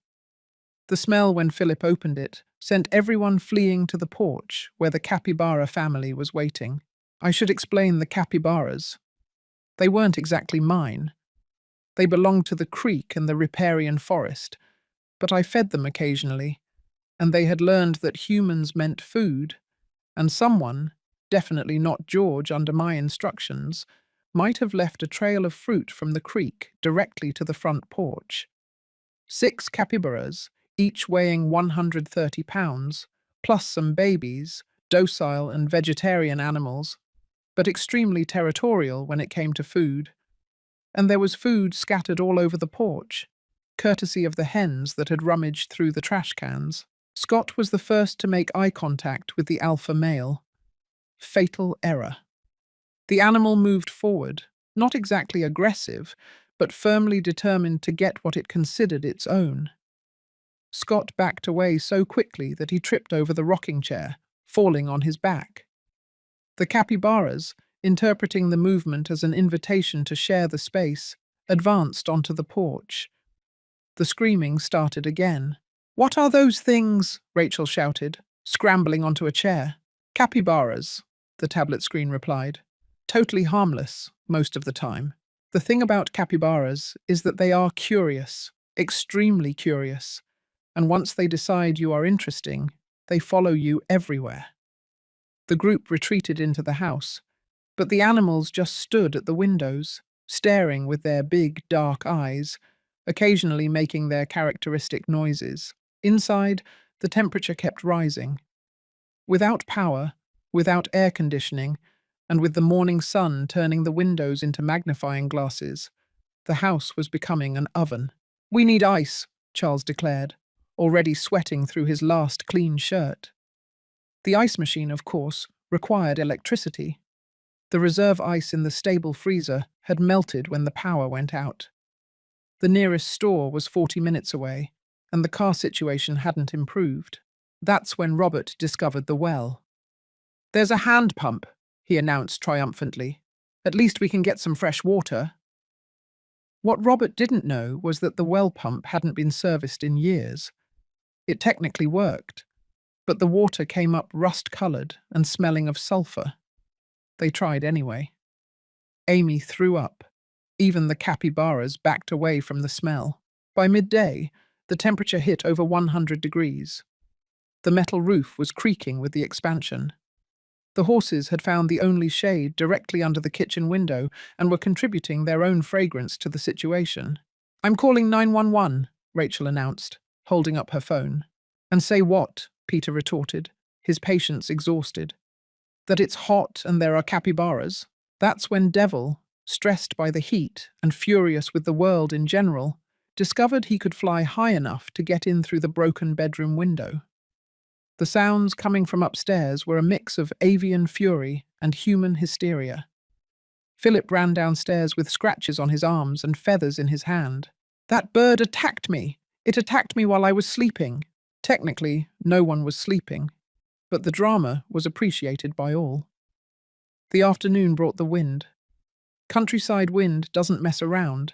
The smell when Philip opened it sent everyone fleeing to the porch where the capybara family was waiting. I should explain the capybaras. They weren't exactly mine. They belonged to the creek and the riparian forest, but I fed them occasionally, and they had learned that humans meant food, and someone, definitely not George under my instructions, might have left a trail of fruit from the creek directly to the front porch. 6 capybaras, each weighing 130 pounds, plus some babies, docile and vegetarian animals, but extremely territorial when it came to food. And there was food scattered all over the porch, courtesy of the hens that had rummaged through the trash cans. Scott was the first to make eye contact with the alpha male. Fatal error. The animal moved forward, not exactly aggressive, but firmly determined to get what it considered its own. Scott backed away so quickly that he tripped over the rocking chair, falling on his back. The capybaras, interpreting the movement as an invitation to share the space, advanced onto the porch. The screaming started again. "What are those things?" Rachel shouted, scrambling onto a chair. "Capybaras," the tablet screen replied. "Totally harmless, most of the time. The thing about capybaras is that they are curious, extremely curious, and once they decide you are interesting, they follow you everywhere." The group retreated into the house, but the animals just stood at the windows, staring with their big, dark eyes, occasionally making their characteristic noises. Inside, the temperature kept rising. Without power, without air conditioning, and with the morning sun turning the windows into magnifying glasses, the house was becoming an oven. "We need ice," Charles declared, already sweating through his last clean shirt. The ice machine, of course, required electricity. The reserve ice in the stable freezer had melted when the power went out. The nearest store was 40 minutes away, and the car situation hadn't improved. That's when Robert discovered the well. "There's a hand pump," he announced triumphantly. "At least we can get some fresh water." What Robert didn't know was that the well pump hadn't been serviced in years. It technically worked, but the water came up rust-coloured and smelling of sulphur. They tried anyway. Amy threw up. Even the capybaras backed away from the smell. By midday, the temperature hit over 100 degrees. The metal roof was creaking with the expansion. The horses had found the only shade directly under the kitchen window and were contributing their own fragrance to the situation. "I'm calling 911, Rachel announced, holding up her phone. "And say what?" Peter retorted, his patience exhausted. "That it's hot and there are capybaras?" That's when Devil, stressed by the heat and furious with the world in general, discovered he could fly high enough to get in through the broken bedroom window. The sounds coming from upstairs were a mix of avian fury and human hysteria. Philip ran downstairs with scratches on his arms and feathers in his hand. "That bird attacked me! It attacked me while I was sleeping." Technically, no one was sleeping, but the drama was appreciated by all. The afternoon brought the wind. Countryside wind doesn't mess around.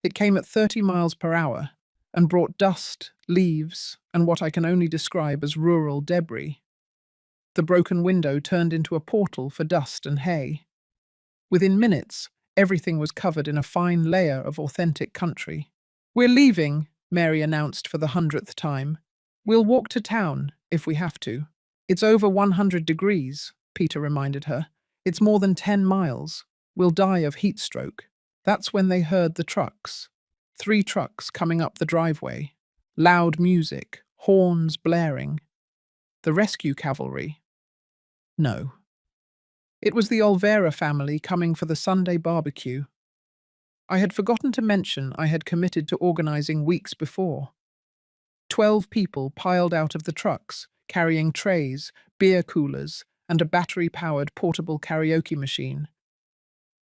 It came at 30 miles per hour and brought dust, leaves, and what I can only describe as rural debris. The broken window turned into a portal for dust and hay. Within minutes, everything was covered in a fine layer of authentic country. "We're leaving," Mary announced for the 100th time. "We'll walk to town, if we have to." "It's over 100 degrees," Peter reminded her. "It's more than 10 miles. We'll die of heat stroke." That's when they heard the trucks. 3 trucks coming up the driveway. Loud music, horns blaring. The rescue cavalry? No. It was the Olvera family coming for the Sunday barbecue. I had forgotten to mention I had committed to organizing weeks before. 12 people piled out of the trucks, carrying trays, beer coolers, and a battery-powered portable karaoke machine.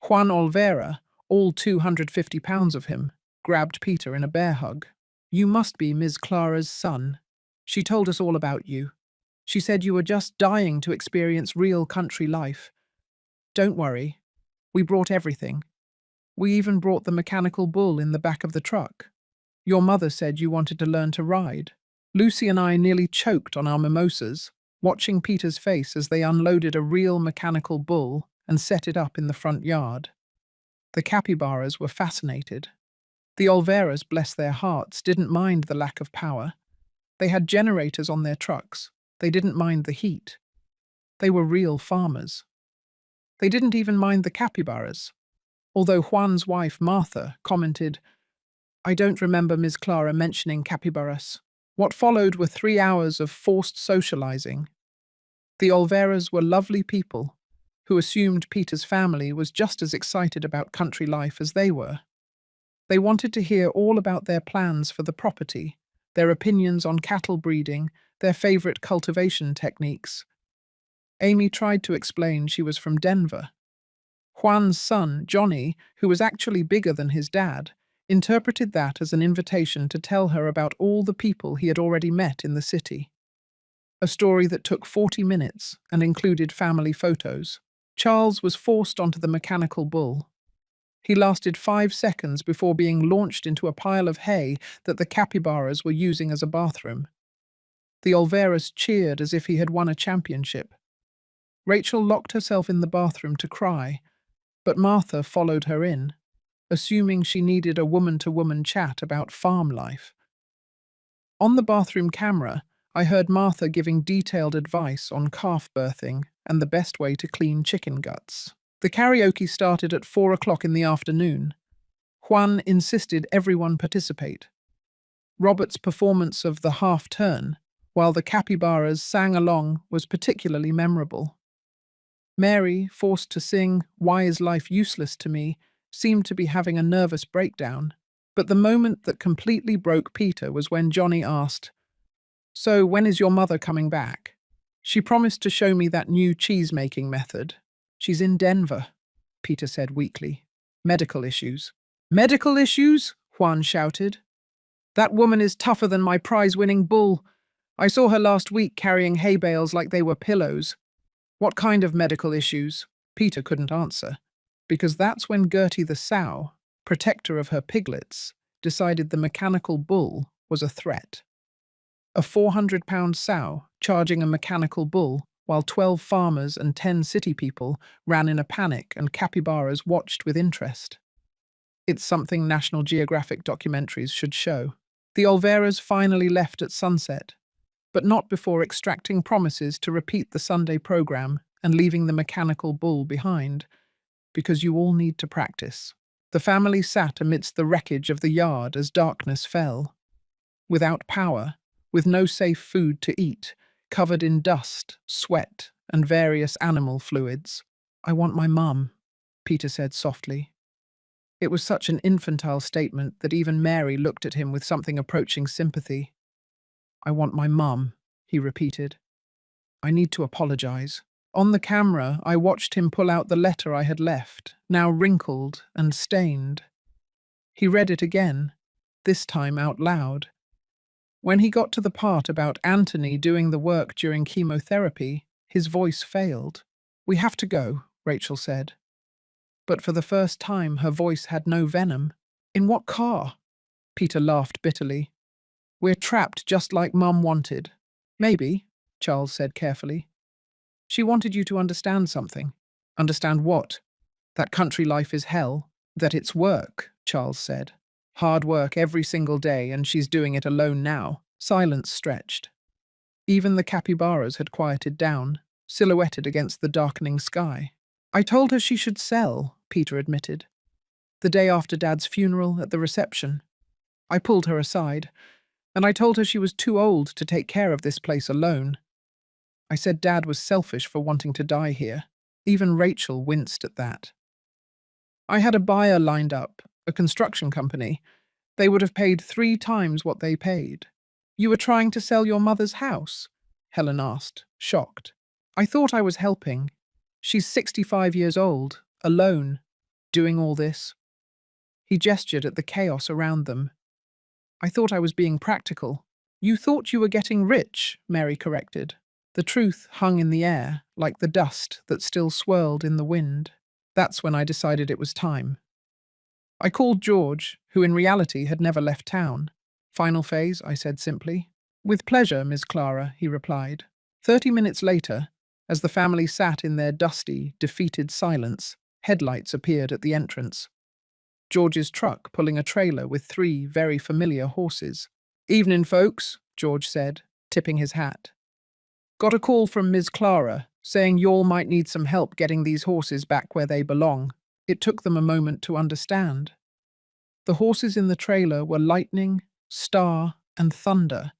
Juan Olvera, all 250 pounds of him, grabbed Peter in a bear hug. "You must be Ms. Clara's son. She told us all about you. She said you were just dying to experience real country life. Don't worry. We brought everything. We even brought the mechanical bull in the back of the truck. Your mother said you wanted to learn to ride." Lucy and I nearly choked on our mimosas, watching Peter's face as they unloaded a real mechanical bull and set it up in the front yard. The capybaras were fascinated. The Olveras, bless their hearts, didn't mind the lack of power. They had generators on their trucks. They didn't mind the heat. They were real farmers. They didn't even mind the capybaras, although Juan's wife, Martha, commented, "I don't remember Ms. Clara mentioning capybaras." What followed were 3 hours of forced socializing. The Olveras were lovely people who assumed Peter's family was just as excited about country life as they were. They wanted to hear all about their plans for the property, their opinions on cattle breeding, their favorite cultivation techniques. Amy tried to explain she was from Denver. Juan's son, Johnny, who was actually bigger than his dad, interpreted that as an invitation to tell her about all the people he had already met in the city. A story that took 40 minutes and included family photos. Charles was forced onto the mechanical bull. He lasted 5 seconds before being launched into a pile of hay that the capybaras were using as a bathroom. The Olveras cheered as if he had won a championship. Rachel locked herself in the bathroom to cry, but Martha followed her in, assuming she needed a woman-to-woman chat about farm life. On the bathroom camera, I heard Martha giving detailed advice on calf birthing and the best way to clean chicken guts. The karaoke started at 4 o'clock in the afternoon. Juan insisted everyone participate. Robert's performance of The Half Turn, while the capybaras sang along, was particularly memorable. Mary, forced to sing "Why is Life Useless to Me," seemed to be having a nervous breakdown. But the moment that completely broke Peter was when Johnny asked, "So, when is your mother coming back?" "She promised to show me that new cheese-making method. She's in Denver," Peter said weakly. "Medical issues." "Medical issues?" Juan shouted. "That woman is tougher than my prize-winning bull. I saw her last week carrying hay bales like they were pillows." "What kind of medical issues?" Peter couldn't answer, because that's when Gertie the sow, protector of her piglets, decided the mechanical bull was a threat. A 400-pound sow charging a mechanical bull while 12 farmers and 10 city people ran in a panic and capybaras watched with interest. It's something National Geographic documentaries should show. The Olveras finally left at sunset, but not before extracting promises to repeat the Sunday program and leaving the mechanical bull behind, because you all need to practice. The family sat amidst the wreckage of the yard as darkness fell. Without power, with no safe food to eat, covered in dust, sweat, and various animal fluids. "I want my mum," Peter said softly. It was such an infantile statement that even Mary looked at him with something approaching sympathy. "I want my mum," he repeated. "I need to apologize." On the camera, I watched him pull out the letter I had left, now wrinkled and stained. He read it again, this time out loud. When he got to the part about Anthony doing the work during chemotherapy, his voice failed. "We have to go," Rachel said. But for the first time, her voice had no venom. "In what car?" Peter laughed bitterly. "We're trapped just like Mum wanted." "Maybe," Charles said carefully. "She wanted you to understand something." "Understand what?" "That country life is hell. That it's work," Charles said. "Hard work every single day, and she's doing it alone now." Silence stretched. Even the capybaras had quieted down, silhouetted against the darkening sky. "I told her she should sell," Peter admitted. "The day after Dad's funeral at the reception. I pulled her aside, and I told her she was too old to take care of this place alone. I said Dad was selfish for wanting to die here. Even Rachel winced at that. I had a buyer lined up, a construction company. They would have paid 3 times what they paid." "You were trying to sell your mother's house?" Helen asked, shocked. "I thought I was helping. She's 65 years old, alone, doing all this." He gestured at the chaos around them. "I thought I was being practical." "You thought you were getting rich," Mary corrected. The truth hung in the air, like the dust that still swirled in the wind. That's when I decided it was time. I called George, who in reality had never left town. "Final phase," I said simply. "With pleasure, Miss Clara," he replied. 30 minutes later, as the family sat in their dusty, defeated silence, headlights appeared at the entrance. George's truck pulling a trailer with 3 very familiar horses. "Evening, folks," George said, tipping his hat. "Got a call from Ms. Clara, saying y'all might need some help getting these horses back where they belong." It took them a moment to understand. The horses in the trailer were Lightning, Star, and Thunder,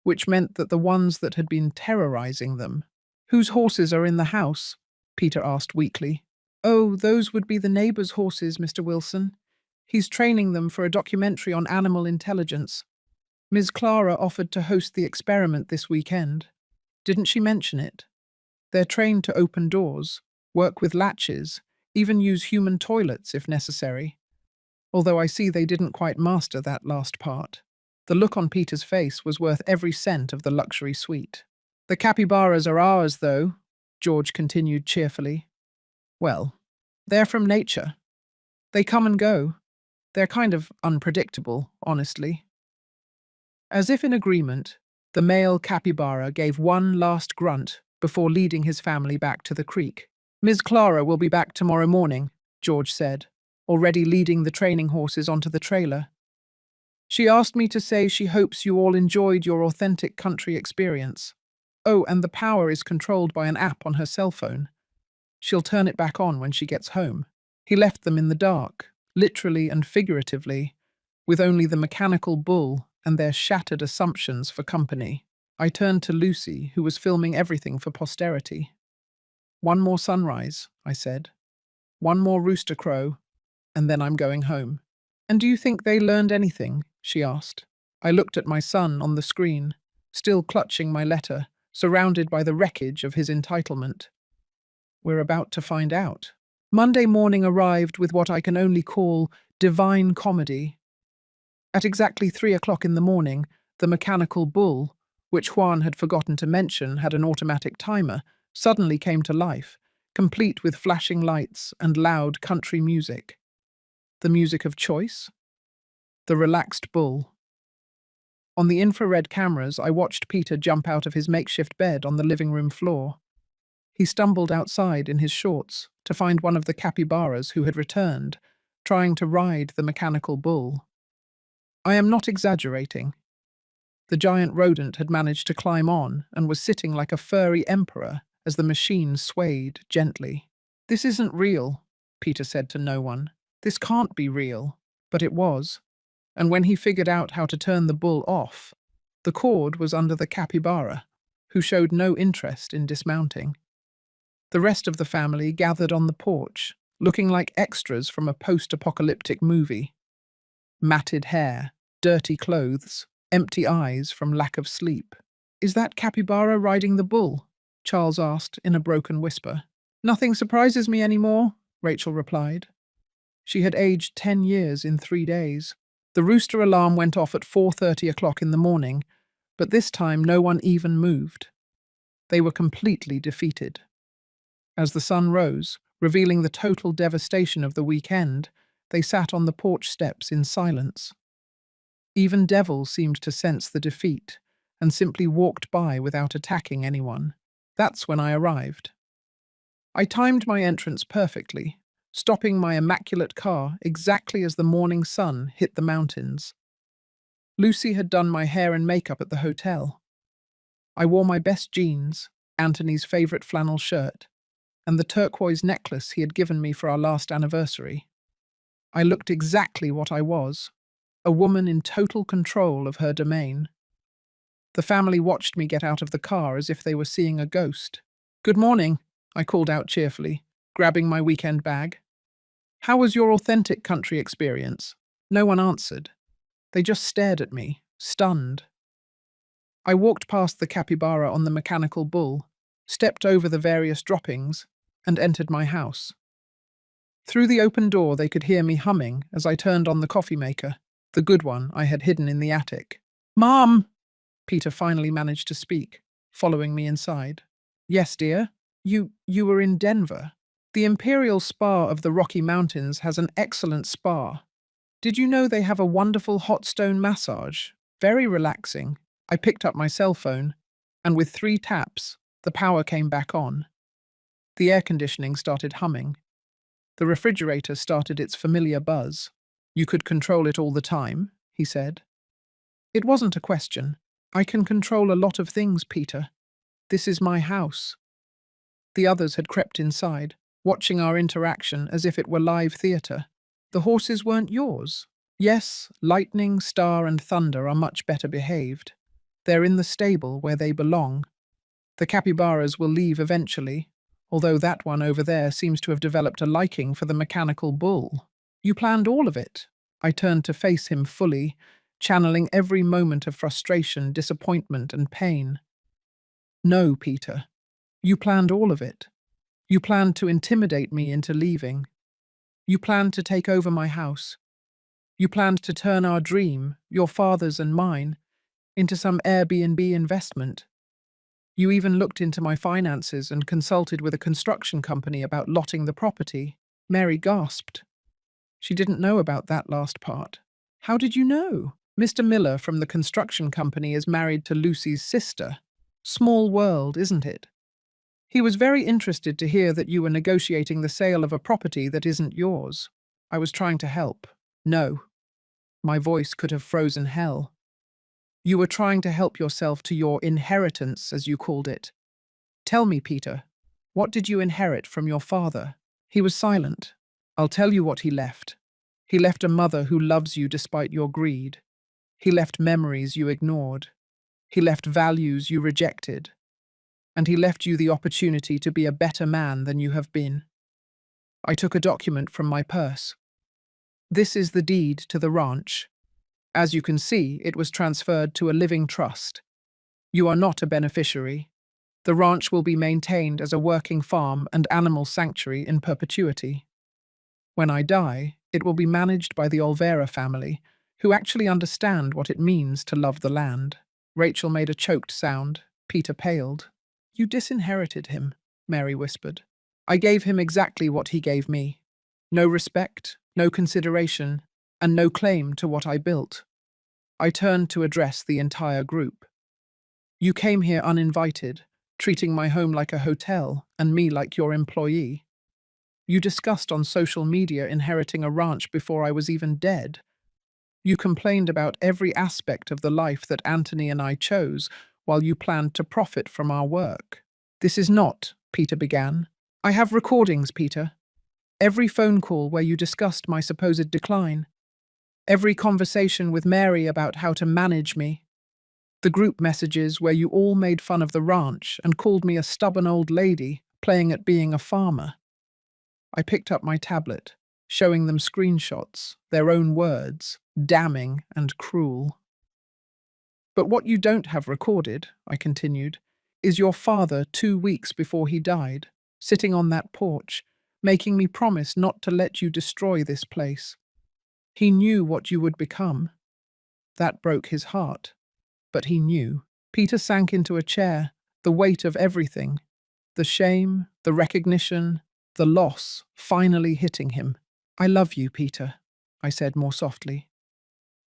which meant that the ones that had been terrorizing them. "Whose horses are in the house?" Peter asked weakly. "Oh, those would be the neighbor's horses, Mr. Wilson. He's training them for a documentary on animal intelligence. Ms. Clara offered to host the experiment this weekend. Didn't she mention it? They're trained to open doors, work with latches, even use human toilets if necessary. Although I see they didn't quite master that last part." The look on Peter's face was worth every cent of the luxury suite. "The capybaras are ours, though," George continued cheerfully. "Well, they're from nature. They come and go. They're kind of unpredictable, honestly." As if in agreement, the male capybara gave one last grunt before leading his family back to the creek. "Ms. Clara will be back tomorrow morning," George said, already leading the training horses onto the trailer. "She asked me to say she hopes you all enjoyed your authentic country experience. Oh, and the power is controlled by an app on her cell phone. She'll turn it back on when she gets home." He left them in the dark, literally and figuratively, with only the mechanical bull and their shattered assumptions for company. I turned to Lucy, who was filming everything for posterity. "One more sunrise," I said. "One more rooster crow, and then I'm going home." "And do you think they learned anything?" she asked. I looked at my son on the screen, still clutching my letter, surrounded by the wreckage of his entitlement. "We're about to find out." Monday morning arrived with what I can only call divine comedy. At exactly 3 o'clock in the morning, the mechanical bull, which Juan had forgotten to mention had an automatic timer, suddenly came to life, complete with flashing lights and loud country music. The music of choice? The relaxed bull. On the infrared cameras, I watched Peter jump out of his makeshift bed on the living room floor. He stumbled outside in his shorts to find one of the capybaras who had returned, trying to ride the mechanical bull. I am not exaggerating. The giant rodent had managed to climb on and was sitting like a furry emperor as the machine swayed gently. "This isn't real," Peter said to no one. "This can't be real." But it was. And when he figured out how to turn the bull off, the cord was under the capybara, who showed no interest in dismounting. The rest of the family gathered on the porch, looking like extras from a post-apocalyptic movie. Matted hair, dirty clothes, empty eyes from lack of sleep. "Is that capybara riding the bull?" Charles asked in a broken whisper. "Nothing surprises me anymore," Rachel replied. She had aged 10 years in 3 days. The rooster alarm went off at 4:30 o'clock in the morning, but this time no one even moved. They were completely defeated. As the sun rose, revealing the total devastation of the weekend, they sat on the porch steps in silence. Even Devil seemed to sense the defeat and simply walked by without attacking anyone. That's when I arrived. I timed my entrance perfectly, stopping my immaculate car exactly as the morning sun hit the mountains. Lucy had done my hair and makeup at the hotel. I wore my best jeans, Anthony's favorite flannel shirt, and the turquoise necklace he had given me for our last anniversary. I looked exactly what I was, a woman in total control of her domain. The family watched me get out of the car as if they were seeing a ghost. "Good morning," I called out cheerfully, grabbing my weekend bag. "How was your authentic country experience?" No one answered. They just stared at me, stunned. I walked past the capybara on the mechanical bull, stepped over the various droppings, and entered my house. Through the open door they could hear me humming as I turned on the coffee maker, the good one I had hidden in the attic. "Mom!" Peter finally managed to speak, following me inside. "Yes, dear? You were in Denver. The Imperial Spa of the Rocky Mountains has an excellent spa. Did you know they have a wonderful hot stone massage? Very relaxing." I picked up my cell phone, and with 3 taps, the power came back on. The air conditioning started humming. The refrigerator started its familiar buzz. "You could control it all the time," he said. It wasn't a question. "I can control a lot of things, Peter. This is my house." The others had crept inside, watching our interaction as if it were live theatre. "The horses weren't yours?" "Yes, Lightning, Star, and Thunder are much better behaved. They're in the stable where they belong. The capybaras will leave eventually, although that one over there seems to have developed a liking for the mechanical bull." "You planned all of it?" I turned to face him fully, channeling every moment of frustration, disappointment, and pain. "No, Peter. You planned all of it. You planned to intimidate me into leaving. You planned to take over my house. You planned to turn our dream, your father's and mine, into some Airbnb investment. You even looked into my finances and consulted with a construction company about lotting the property." Mary gasped. She didn't know about that last part. "How did you know?" "Mr. Miller from the construction company is married to Lucy's sister. Small world, isn't it? He was very interested to hear that you were negotiating the sale of a property that isn't yours." I was trying to help. "No." My voice could have frozen hell. "You were trying to help yourself to your inheritance, as you called it. Tell me, Peter, what did you inherit from your father?" He was silent. "I'll tell you what he left. He left a mother who loves you despite your greed. He left memories you ignored. He left values you rejected. And he left you the opportunity to be a better man than you have been." I took a document from my purse. "This is the deed to the ranch. As you can see, it was transferred to a living trust. You are not a beneficiary. The ranch will be maintained as a working farm and animal sanctuary in perpetuity. When I die, it will be managed by the Olvera family, who actually understand what it means to love the land." Rachel made a choked sound. Peter paled. "You disinherited him," Mary whispered. "I gave him exactly what he gave me. No respect, no consideration, and no claim to what I built." I turned to address the entire group. "You came here uninvited, treating my home like a hotel and me like your employee. You discussed on social media inheriting a ranch before I was even dead. You complained about every aspect of the life that Anthony and I chose while you planned to profit from our work." "This is not," Peter began. "I have recordings, Peter. Every phone call where you discussed my supposed decline. Every conversation with Mary about how to manage me. The group messages where you all made fun of the ranch and called me a stubborn old lady playing at being a farmer. I picked up my tablet, showing them screenshots, their own words, damning and cruel. But what you don't have recorded, I continued, is your father 2 weeks before he died, sitting on that porch, making me promise not to let you destroy this place. He knew what you would become. That broke his heart. But he knew. Peter sank into a chair, the weight of everything, the shame, the recognition, the loss, finally hitting him. I love you, Peter, I said more softly.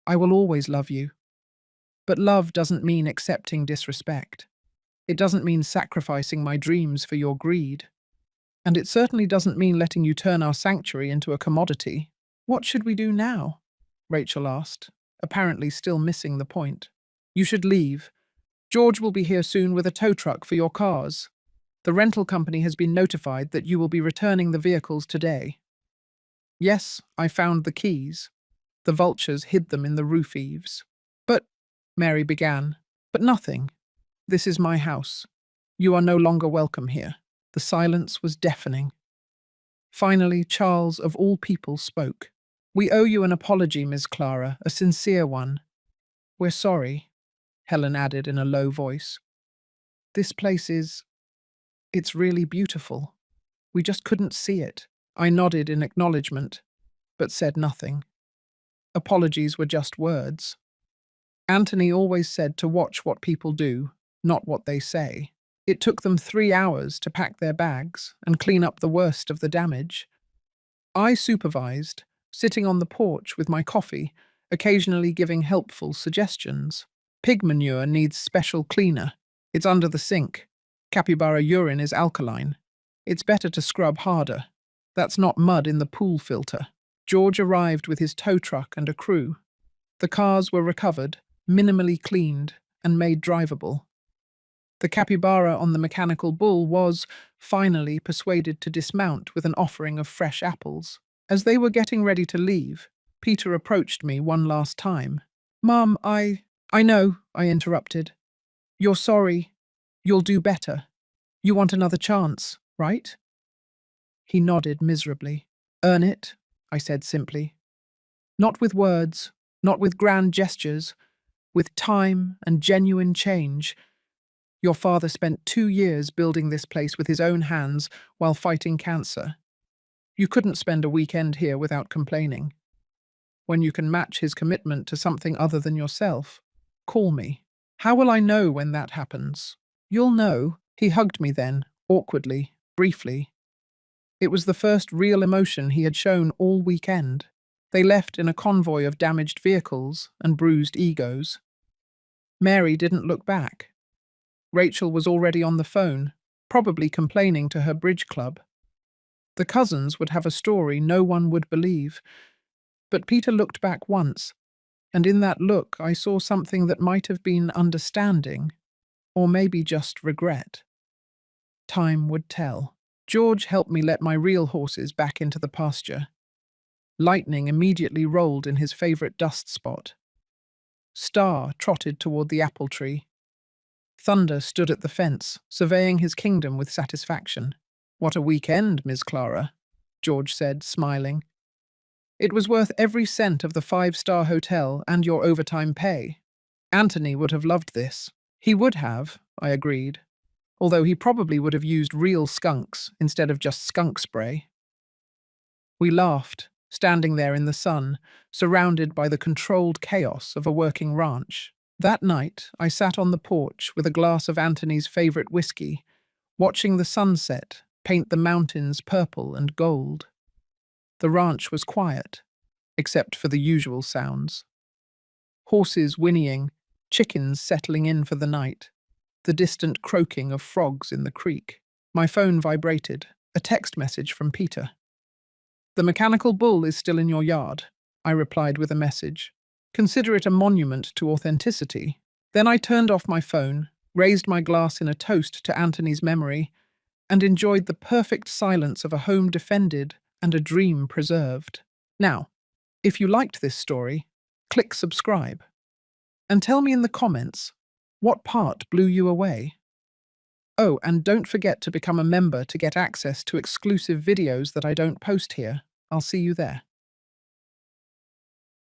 I will always love you. But love doesn't mean accepting disrespect. It doesn't mean sacrificing my dreams for your greed. And it certainly doesn't mean letting you turn our sanctuary into a commodity. What should we do now? Rachel asked, apparently still missing the point. You should leave. George will be here soon with a tow truck for your cars. The rental company has been notified that you will be returning the vehicles today. Yes, I found the keys. The vultures hid them in the roof eaves. But, Mary began, but nothing. This is my house. You are no longer welcome here. The silence was deafening. Finally, Charles, of all people, spoke. We owe you an apology, Ms. Clara, a sincere one. We're sorry, Helen added in a low voice. This place it's really beautiful. We just couldn't see it. I nodded in acknowledgement, but said nothing. Apologies were just words. Anthony always said to watch what people do, not what they say. It took them 3 hours to pack their bags and clean up the worst of the damage. I supervised, sitting on the porch with my coffee, occasionally giving helpful suggestions. Pig manure needs special cleaner. It's under the sink. Capybara urine is alkaline. It's better to scrub harder. That's not mud in the pool filter. George arrived with his tow truck and a crew. The cars were recovered, minimally cleaned, and made drivable. The capybara on the mechanical bull was, finally, persuaded to dismount with an offering of fresh apples. As they were getting ready to leave, Peter approached me one last time. Mum, I know, I interrupted. You're sorry. You'll do better. You want another chance, right? He nodded miserably. Earn it, I said simply. Not with words, not with grand gestures, with time and genuine change. Your father spent 2 years building this place with his own hands while fighting cancer. You couldn't spend a weekend here without complaining. When you can match his commitment to something other than yourself, call me. How will I know when that happens? You'll know. He hugged me then, awkwardly, briefly. It was the first real emotion he had shown all weekend. They left in a convoy of damaged vehicles and bruised egos. Mary didn't look back. Rachel was already on the phone, probably complaining to her bridge club. The cousins would have a story no one would believe. But Peter looked back once, and in that look I saw something that might have been understanding, or maybe just regret. Time would tell. George helped me let my real horses back into the pasture. Lightning immediately rolled in his favourite dust spot. Star trotted toward the apple tree. Thunder stood at the fence, surveying his kingdom with satisfaction. What a weekend, Ms. Clara, George said, smiling. It was worth every cent of the 5-star hotel and your overtime pay. Anthony would have loved this. He would have, I agreed, although he probably would have used real skunks instead of just skunk spray. We laughed, standing there in the sun, surrounded by the controlled chaos of a working ranch. That night, I sat on the porch with a glass of Anthony's favourite whiskey, watching the sunset paint the mountains purple and gold. The ranch was quiet, except for the usual sounds. Horses whinnying, chickens settling in for the night, the distant croaking of frogs in the creek. My phone vibrated, a text message from Peter. The mechanical bull is still in your yard, I replied with a message. Consider it a monument to authenticity. Then I turned off my phone, raised my glass in a toast to Anthony's memory, and enjoyed the perfect silence of a home defended and a dream preserved. Now, if you liked this story, click subscribe. And tell me in the comments, what part blew you away? Oh, and don't forget to become a member to get access to exclusive videos that I don't post here. I'll see you there.